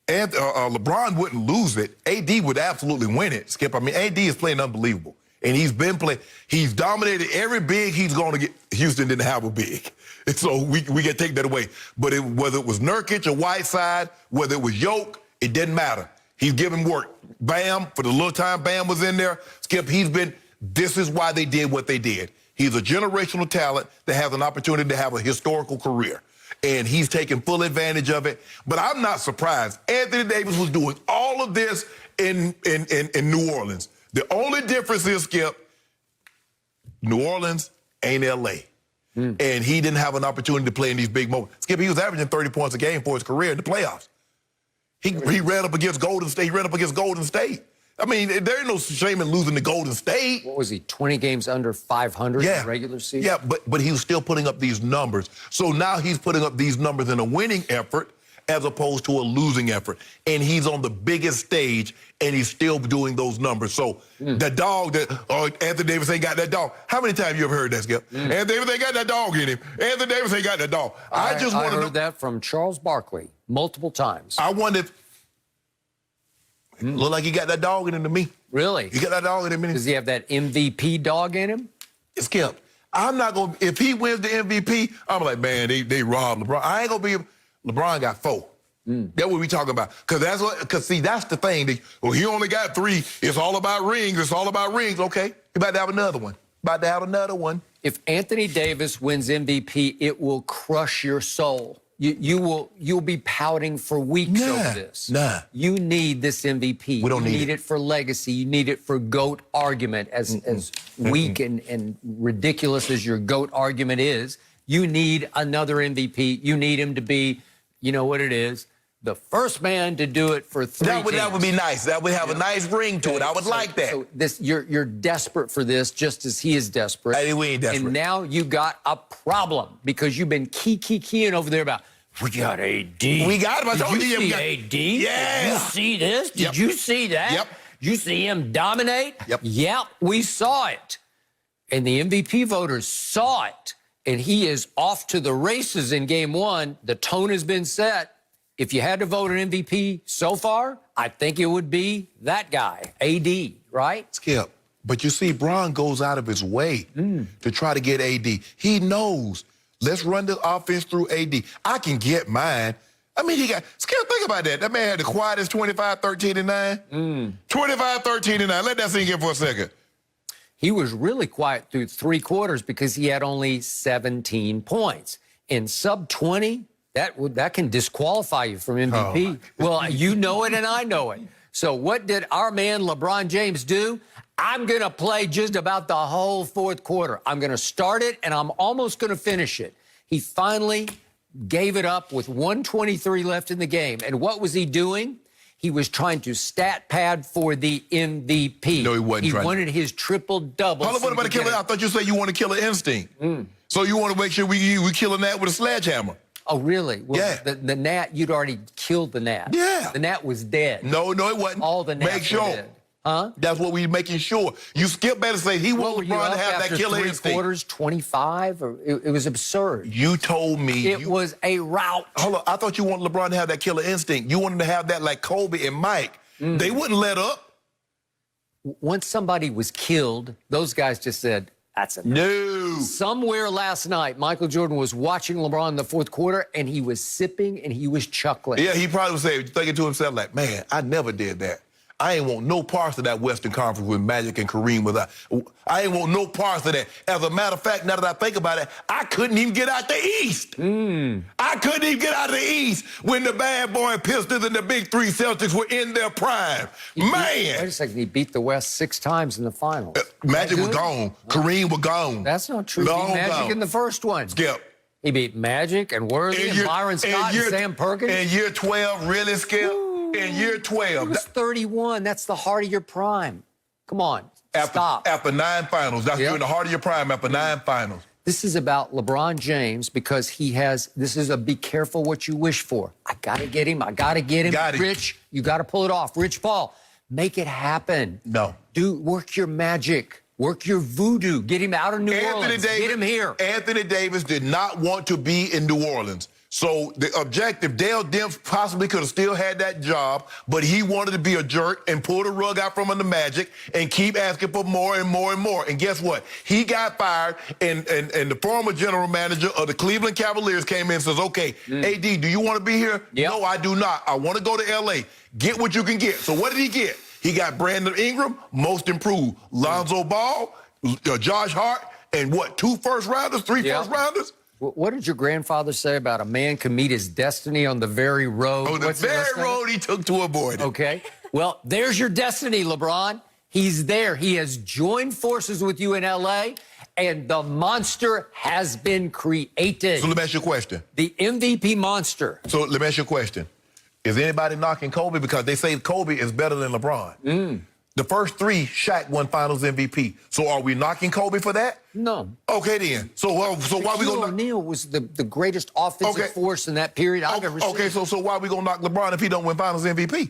LeBron wouldn't lose it. AD would absolutely win it, Skip. I mean, AD is playing unbelievable. And he's been playing. He's dominated every big he's going to get. Houston didn't have a big. And so we can take that away. But whether it was Nurkic or Whiteside, whether it was Yoke, it didn't matter. He's giving work. Bam, for the little time Bam was in there, Skip, this is why they did what they did. He's a generational talent that has an opportunity to have a historical career. And he's taking full advantage of it. But I'm not surprised. Anthony Davis was doing all of this in New Orleans. The only difference is, Skip, New Orleans ain't L.A. And he didn't have an opportunity to play in these big moments. Skip, he was averaging 30 points a game for his career in the playoffs. He ran up against Golden State. He ran up against Golden State. I mean, there ain't no shame in losing to Golden State. What was he, 20 games under 500 in the regular season? Yeah, but he was still putting up these numbers. So now he's putting up these numbers in a winning effort as opposed to a losing effort. And he's on the biggest stage, and he's still doing those numbers. So the dog Anthony Davis ain't got that dog. How many times you ever heard that, Skip? Anthony Davis ain't got that dog in him. Anthony Davis ain't got that dog. I heard that from Charles Barkley multiple times. I wonder if look like he got that dog in him to me. Really? He got that dog in him. Does he have that MVP dog in him? Skip, I'm not going to, if he wins the MVP, I'm like, man, they robbed LeBron. I ain't going to be, LeBron got 4. That's what we talking about. Because see, that's the thing. He only got 3. It's all about rings. It's all about rings. Okay, he about to have another one. If Anthony Davis wins MVP, it will crush your soul. You'll be pouting for weeks over this. You need this MVP. We don't need it for legacy. You need it for GOAT argument. As weak and ridiculous as your GOAT argument is, you need another MVP. You need him to be, you know what it is, the first man to do it for 3 teams. That would be nice. That would have a nice ring to it. I would like that. So you're desperate for this, just as he is desperate. Hey, we ain't desperate. And now you got a problem because you've been keying over there about, we got AD. We got him. I told you. Did you see AD? Yeah. Did you see this? Did you see that? Yep. You see him dominate? Yep, we saw it. And the MVP voters saw it. And he is off to the races in game 1. The tone has been set. If you had to vote an MVP so far, I think it would be that guy, AD, right? Skip, but you see, Bron goes out of his way to try to get AD. He knows, let's run the offense through AD. I can get mine. I mean, Skip, think about that. That man had the quietest 25, 13, and 9. 25, 13, and 9. Let that sink in for a second. He was really quiet through 3 quarters because he had only 17 points. In sub-20, that can disqualify you from MVP. Well, you know it and I know it. So what did our man LeBron James do? I'm going to play just about the whole 4th quarter. I'm going to start it, and I'm almost going to finish it. He finally gave it up with 1:23 left in the game. And what was he doing? He was trying to stat pad for the MVP. No, he wasn't. He wanted his triple-double. Hold on, what about the killer? I thought you said you want to kill an instinct. So you want to make sure we killing that with a sledgehammer. Oh, really? Well, yeah. The gnat, you'd already killed the gnat. Yeah. The gnat was dead. No, it wasn't. All the gnats Make sure. were dead. Huh? That's what we're making sure. You Skip better say he wants LeBron to have that killer instinct. 3 quarters, 25? Or it was absurd. You told me. It was a rout. Hold on. I thought you wanted LeBron to have that killer instinct. You wanted to have that like Kobe and Mike. They wouldn't let up. Once somebody was killed, those guys just said, that's enough. No. Somewhere last night, Michael Jordan was watching LeBron in the 4th quarter, and he was sipping and he was chuckling. Yeah, he probably was thinking to himself like, man, I never did that. I ain't want no parts of that Western Conference with Magic and Kareem without. I ain't want no parts of that. As a matter of fact, now that I think about it, I couldn't even get out the East. I couldn't even get out of the East when the bad boy Pistons and the Big 3 Celtics were in their prime. Wait a second, he beat the West 6 times in the finals. Magic was gone. Kareem was gone. That's not true. He beat Magic in the first one. Skip. He beat Magic and Worthy and Byron Scott and Sam Perkins. In year 12, really, Skip? In year 12. He was 31. That's the heart of your prime. Come on, stop. After 9 finals. That's during the heart of your prime after 9 finals. This is about LeBron James because this is a be careful what you wish for. I got to get him. I got to get him. Got it. Rich, you got to pull it off. Rich Paul, Make it happen. No. Work your magic. Work your voodoo. Get him out of New Orleans. Get him here. Anthony Davis did not want to be in New Orleans. So the objective, Dale Demps possibly could have still had that job, but he wanted to be a jerk and pull the rug out from under Magic and keep asking for more and more and more. And guess what? He got fired, and the former general manager of the Cleveland Cavaliers came in and says, okay, AD, do you want to be here? Yep. No, I do not. I want to go to L.A. Get what you can get. So what did he get? He got Brandon Ingram, most improved, Lonzo Ball, Josh Hart, and what, 2 first-rounders, 3 first-rounders? What did your grandfather say about a man can meet his destiny on the very road? On the very road he took to avoid it. Okay. Well, there's your destiny, LeBron. He's there. He has joined forces with you in L.A., and the monster has been created. So let me ask you a question. The MVP monster. So let me ask you a question. Is anybody knocking Kobe? Because they say Kobe is better than LeBron. The first 3, Shaq won Finals MVP. So are we knocking Kobe for that? No. Okay, then. So why we Shaquille gonna? O'Neal was the greatest offensive force in that period I've ever seen. Okay, so why we gonna knock LeBron if he don't win Finals MVP?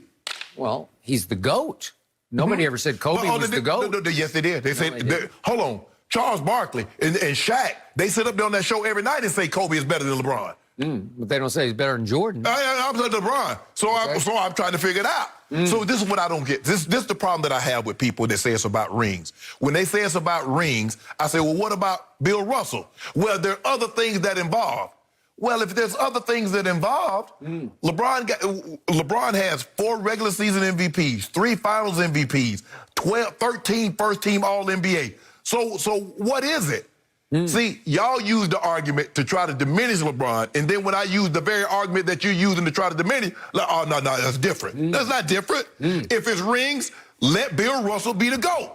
Well, he's the GOAT. Nobody ever said Kobe was the GOAT. Yes, they did. They said, hold on, Charles Barkley and Shaq, they sit up there on that show every night and say Kobe is better than LeBron. But they don't say he's better than Jordan. I'm saying LeBron. So I'm trying to figure it out. So this is what I don't get. This is the problem that I have with people that say it's about rings. When they say it's about rings, I say, well, what about Bill Russell? Well, there are other things that involve. Well, if there's other things that involved, LeBron has 4 regular season MVPs, 3 Finals MVPs, 13 first-team All-NBA. So what is it? See, y'all use the argument to try to diminish LeBron, and then when I use the very argument that you're using to try to diminish, like, oh, no, that's different. That's not different. If it's rings, let Bill Russell be the GOAT.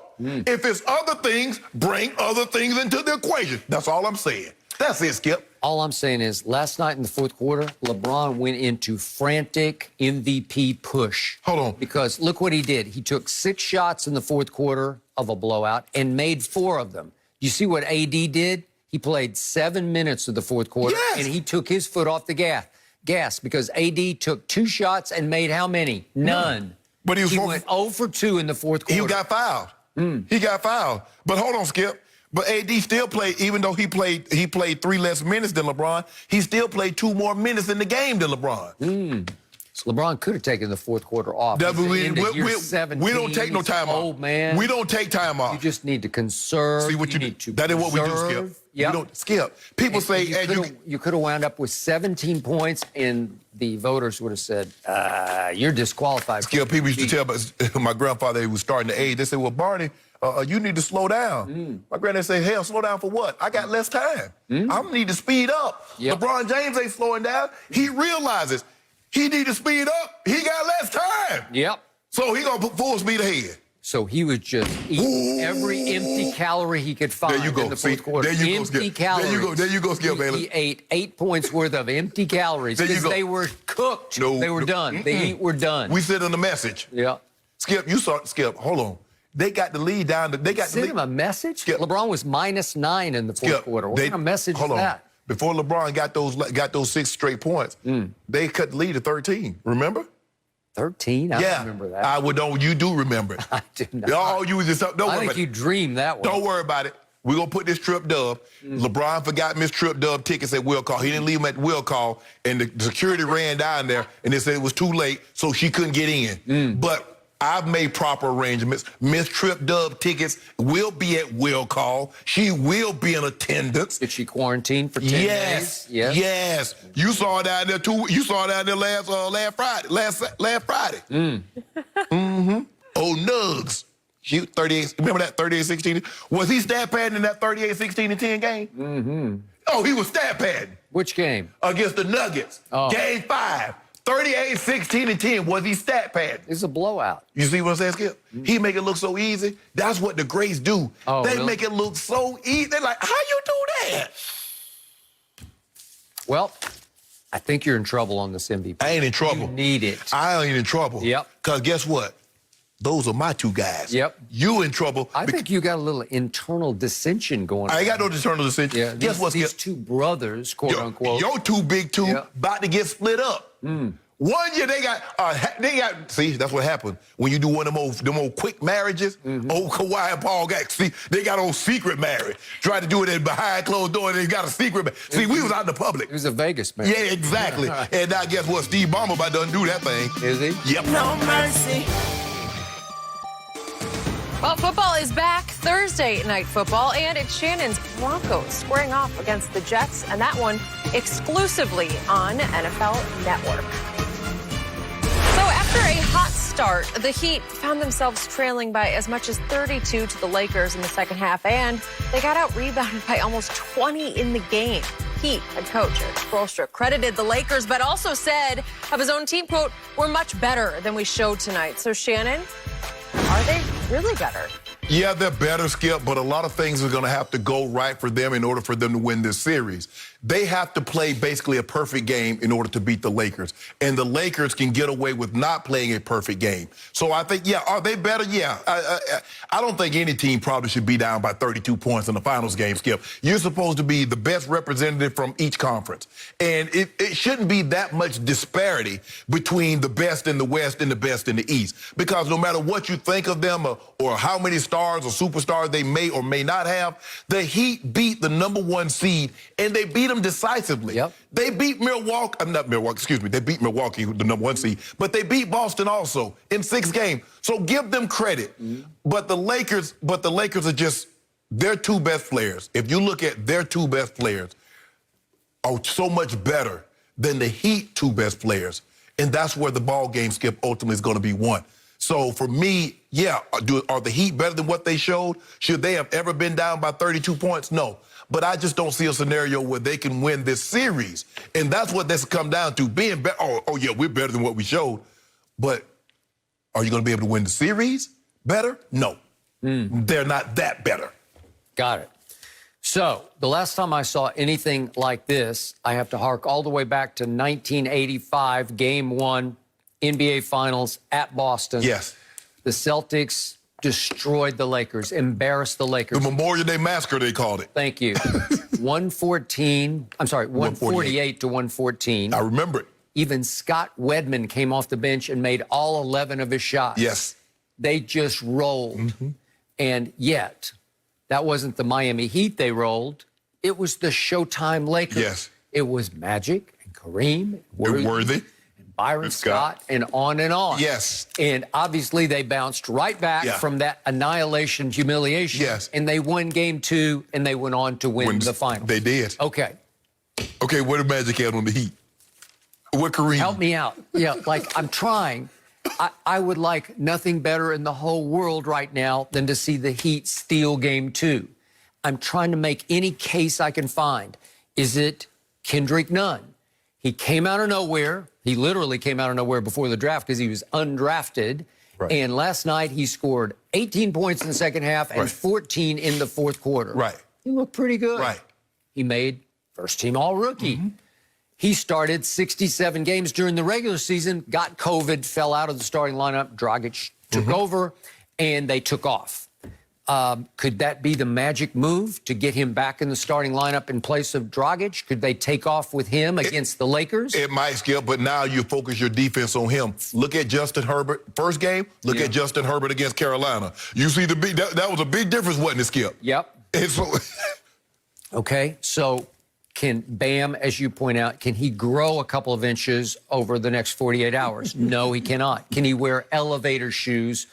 If it's other things, bring other things into the equation. That's all I'm saying. That's it, Skip. All I'm saying is last night in the fourth quarter, LeBron went into frantic MVP push. Hold on. Because look what he did. He took 6 shots in the fourth quarter of a blowout and made 4 of them. You see what AD did? He played 7 minutes of the fourth quarter, and he took his foot off the gas because AD took 2 shots and made how many? None. But he went 0 for 2 in the fourth quarter. He got fouled. He got fouled. But hold on, Skip. But AD still played, even though he played 3 less minutes than LeBron, he still played 2 more minutes in the game than LeBron. So LeBron could have taken the fourth quarter off. We don't take no time off. Old man. We don't take time off. You just need to conserve. See what you need to that is what we do, Skip. Yep. We don't skip. People say, you could have wound up with 17 points, and the voters would have said, you're disqualified. Skip, people used to tell my grandfather he was starting to age. They said, well, Barney, you need to slow down. My granddad said, hell, slow down for what? I got less time. I need to speed up. LeBron James ain't slowing down. He realizes he need to speed up. He got less time. So he gonna put full speed ahead. So he was just eating every empty calorie he could find in the fourth quarter. There you empty go, calories. There you go, Skip Bayless. He ate 8 points worth of empty calories because they were cooked. They were done. They were done. We sent him the message. Skip, you saw Skip. Hold on. They got the lead down. They got sent him a message. Skip. LeBron was -9 in the fourth quarter. What kind of message is that? Before LeBron got those 6 straight points, they cut the lead to 13. Remember? 13? I don't remember that. You do remember it. I do not. All you just don't worry I think about you dreamed that one. Don't worry about it. We're going to put this Trip Dub. LeBron forgot Miss Trip Dub tickets at will call. He didn't leave them at the will call, and the security ran down there, and they said it was too late, so she couldn't get in. But I've made proper arrangements. Miss Trip Dub tickets will be at will call. She will be in attendance. Did she quarantine for 10 days? Yes. You saw her down there too. You saw her down there last Friday. Last Friday. Oh, Nugs. She 38. Remember that 38-16? Was he stat padding in that 38-16-10 game? Oh, he was stat padding. Which game? Against the Nuggets. Game 5. 38-16-10. Was he stat padding? It's a blowout. You see what I'm saying, Skip? He make it look so easy. That's what the greats do. They make it look so easy. They're like, how you do that? Well, I think you're in trouble on this MVP. I ain't in trouble. You need it. I ain't in trouble. Because guess what? Those are my 2 guys. You in trouble. I think you got a little internal dissension going on. I ain't got no internal dissension. Guess what, These 2 brothers, quote unquote. Your 2 big 2 about to get split up. 1 year they got, see, that's what happened. When you do one of them old quick marriages, old Kawhi and Paul got, see, they got old secret marriage. Tried to do it in behind closed doors, they got a secret marriage. See, we was out in the public. It was a Vegas marriage. Yeah, exactly. And now guess what? Steve Ballmer about to undo that thing. Is he? Yep. No mercy. Well, football is back, Thursday night football, and it's Shannon's Broncos squaring off against the Jets, and that one exclusively on NFL Network. So after a hot start, the Heat found themselves trailing by as much as 32 to the Lakers in the second half, and they got out-rebounded by almost 20 in the game. Heat head coach Broussard credited the Lakers, but also said of his own team, quote, "We're much better than we showed tonight." So, Shannon, are they really better? Yeah, they're better, Skip, but a lot of things are going to have to go right for them in order for them to win this series. They have to play basically a perfect game in order to beat the Lakers. And the Lakers can get away with not playing a perfect game. So I think, yeah, are they better? Yeah. I don't think any team probably should be down by 32 points in the finals game, Skip. You're supposed to be the best representative from each conference. And it shouldn't be that much disparity between the best in the West and the best in the East. Because no matter what you think of them or how many stars or superstars they may or may not have, the Heat beat the #1 seed, and they beat them decisively. Yep. They beat Milwaukee, not Milwaukee, excuse me, they beat Milwaukee, the #1 seed, but they beat Boston also in 6 games. So give them credit. But the Lakers are just their 2 best players. If you look at their 2 best players, are so much better than the Heat 2 best players. And that's where the ball game, Skip, ultimately is going to be won. So for me, yeah, are the Heat better than what they showed? Should they have ever been down by 32 points? No. But I just don't see a scenario where they can win this series. And that's what this come down to, being better. Oh, yeah, we're better than what we showed. But are you going to be able to win the series better? No. They're not that better. Got it. So the last time I saw anything like this, I have to hark all the way back to 1985, Game 1, NBA Finals at Boston. Yes. The Celtics destroyed the Lakers, embarrassed the Lakers. The Memorial Day Massacre, they called it. Thank you. 148 to 114. I remember it. Even Scott Wedman came off the bench and made all 11 of his shots. Yes. They just rolled. And yet, that wasn't the Miami Heat they rolled. It was the Showtime Lakers. Yes. It was Magic and Kareem. Worthy. Byron Scott, and on and on. Yes. And obviously they bounced right back from that annihilation, humiliation. Yes. And they won Game 2, and they went on to win the finals. They did. Okay. Okay, what did Magic have on the Heat? What Kareem? Help me out. Yeah, like I'm trying. I would like nothing better in the whole world right now than to see the Heat steal Game 2. I'm trying to make any case I can find. Is it Kendrick Nunn? He came out of nowhere. He literally came out of nowhere before the draft because he was undrafted. Right. And last night he scored 18 points in the second half and 14 in the fourth quarter. Right. He looked pretty good. Right. He made first-team All-Rookie. He started 67 games during the regular season, got COVID, fell out of the starting lineup. Dragic took over, and they took off. Could that be the magic move to get him back in the starting lineup in place of Dragic? Could they take off with him against the Lakers? It might, Skip, but now you focus your defense on him. Look at Justin Herbert. First game, look at Justin Herbert against Carolina. You see the big, that was a big difference, wasn't it, Skip? Yep. And so, okay, so can Bam, as you point out, can he grow a couple of inches over the next 48 hours? No, he cannot. Can he wear elevator shoes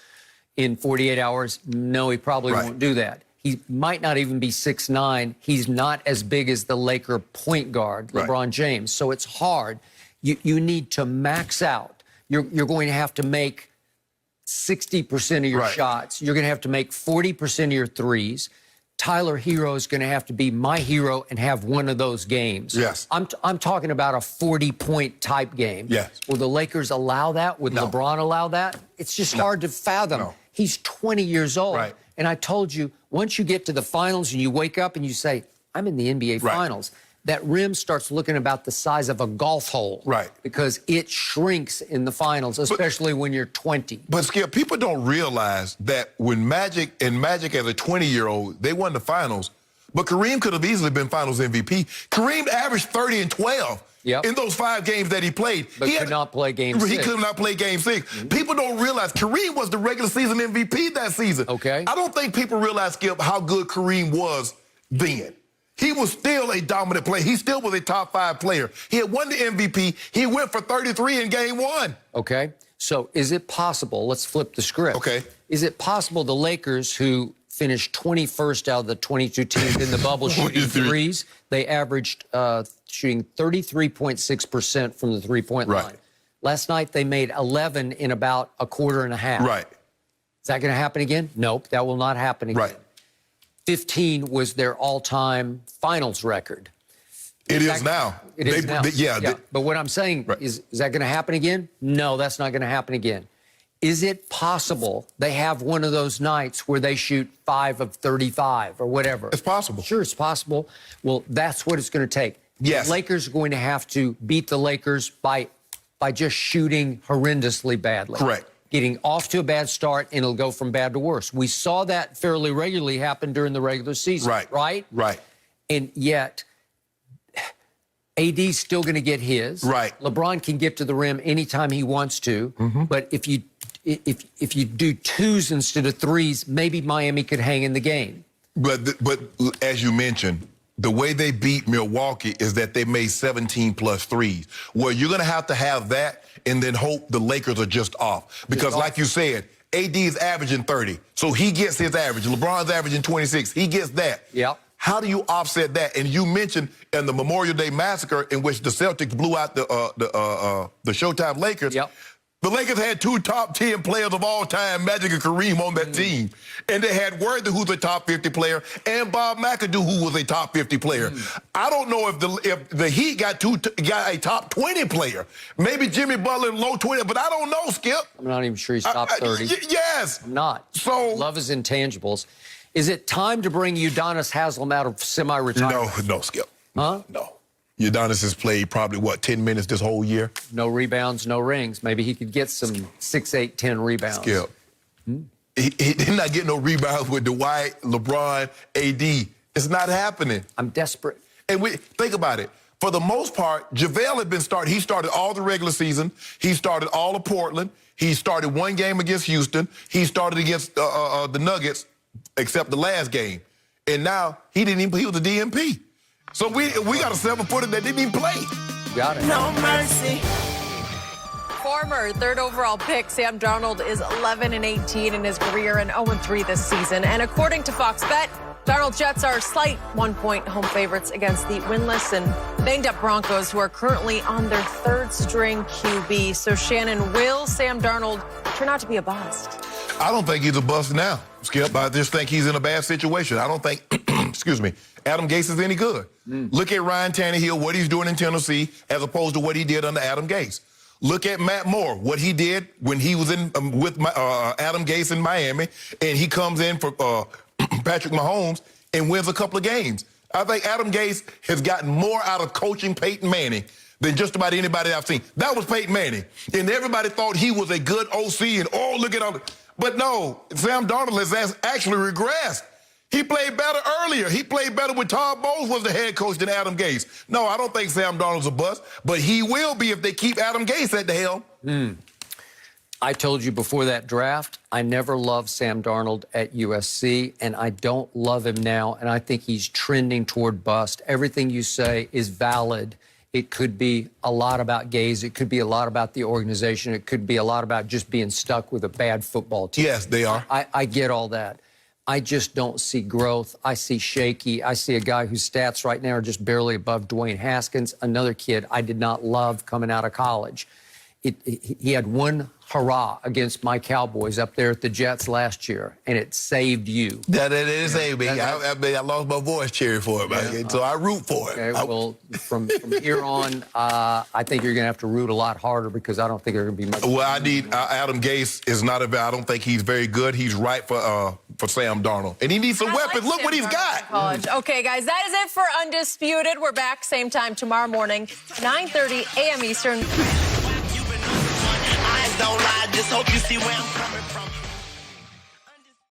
in 48 hours? No, he probably won't do that. He might not even be 6'9". He's not as big as the Laker point guard, LeBron James. So it's hard. You need to max out. You're going to have to make 60% of your shots. You're going to have to make 40% of your threes. Tyler Hero is going to have to be my hero and have one of those games. Yes. I'm talking about a 40-point type game. Yes. Will the Lakers allow that? Would LeBron allow that? It's just hard to fathom. No. He's 20 years old. Right. And I told you, once you get to the finals and you wake up and you say, I'm in the NBA Finals, that rim starts looking about the size of a golf hole. Right. Because it shrinks in the finals, especially when you're 20. But, Skip, people don't realize that when Magic as a 20-year-old, they won the finals, but Kareem could have easily been finals MVP. Kareem averaged 30 and 12. in those 5 games that he played. But could not play Game 6. He could not play Game 6. People don't realize Kareem was the regular season MVP that season. Okay. I don't think people realize, Skip, how good Kareem was then. He was still a dominant player. He still was a top 5 player. He had won the MVP. He went for 33 in Game 1. Okay. So is it possible, let's flip the script. Okay. Is it possible the Lakers, who finished 21st out of the 22 teams in the bubble shooting threes, they averaged shooting 33.6% from the three-point line. Last night, they made 11 in about a quarter and a half. Right. Is that going to happen again? Nope, that will not happen again. Right. 15 was their all-time finals record. It is now. It is now. Yeah. But what I'm saying is that going to happen again? No, that's not going to happen again. Is it possible they have one of those nights where they shoot 5 of 35 or whatever? It's possible. Sure, it's possible. Well, that's what it's going to take. Yes. The Lakers are going to have to beat the Lakers by just shooting horrendously badly. Correct. Getting off to a bad start, and it'll go from bad to worse. We saw that fairly regularly happen during the regular season. Right? Right. And yet, AD's still going to get his. Right. LeBron can get to the rim anytime he wants to. But if you do 2s instead of 3s, maybe Miami could hang in the game. But as you mentioned, the way they beat Milwaukee is that they made 17 plus 3s. Well, you're going to have that and then hope the Lakers are just off. Because like you said, AD is averaging 30. So he gets his average. LeBron's averaging 26. He gets that. Yep. How do you offset that? And you mentioned in the Memorial Day Massacre, in which the Celtics blew out the Showtime Lakers. Yep. The Lakers had 2 top 10 players of all time, Magic and Kareem, on that team. And they had Worthy, who's a top 50 player, and Bob McAdoo, who was a top 50 player. I don't know if the Heat got a top 20 player. Maybe Jimmy Butler low 20, but I don't know, Skip. I'm not even sure he's top 30. Yes. I'm not. So love his intangibles. Is it time to bring Udonis Haslem out of semi-retirement? No, Skip. Huh? No. Udonis has played probably, 10 minutes this whole year? No rebounds, no rings. Maybe he could get some 6, 8, 10 rebounds. Skip. He did not get no rebounds with Dwight, LeBron, AD. It's not happening. I'm desperate. And think about it. For the most part, JaVale had been starting. He started all the regular season. He started all of Portland. He started 1 game against Houston. He started against the Nuggets, except the last game. And now he was a DMP. So we got a 7-footer that didn't even play. Got it. No mercy. Former 3rd overall pick Sam Darnold is 11-18 in his career and 0-3 this season. And according to Fox Bet, Darnold's Jets are slight 1-point home favorites against the winless and banged-up Broncos, who are currently on their 3rd-string QB. So, Shannon, will Sam Darnold turn out to be a bust? I don't think he's a bust now, Skip. I just think he's in a bad situation. I don't think, excuse me, Adam Gase is any good. Look at Ryan Tannehill, what he's doing in Tennessee, as opposed to what he did under Adam Gase. Look at Matt Moore, what he did when he was in with Adam Gase in Miami, and he comes in for Patrick Mahomes and wins a couple of games. I think Adam Gase has gotten more out of coaching Peyton Manning than just about anybody I've seen. That was Peyton Manning, and everybody thought he was a good OC, and look at all the... But no, Sam Darnold has actually regressed. He played better earlier. He played better when Todd Bowles was the head coach than Adam Gase. No, I don't think Sam Darnold's a bust, but he will be if they keep Adam Gase at the helm. I told you before that draft, I never loved Sam Darnold at USC, and I don't love him now, and I think he's trending toward bust. Everything you say is valid. It could be a lot about Gase. It could be a lot about the organization. It could be a lot about just being stuck with a bad football team. Yes, they are. I get all that. I just don't see growth. I see shaky. I see a guy whose stats right now are just barely above Dwayne Haskins, another kid I did not love coming out of college. He had one hurrah against my Cowboys up there at the Jets last year, and it saved you. That it saved me. I lost my voice cheering for it, so I root for it. Okay, well, from here on, I think you're going to have to root a lot harder because I don't think there's going to be much. Well, I need Adam Gase is not I don't think he's very good. He's right for Sam Darnold, and he needs some weapons. Look what he's got. Okay, guys, that is it for Undisputed. We're back same time tomorrow morning, 9:30 a.m. Eastern. Eyes don't lie, just hope you see where I'm coming from.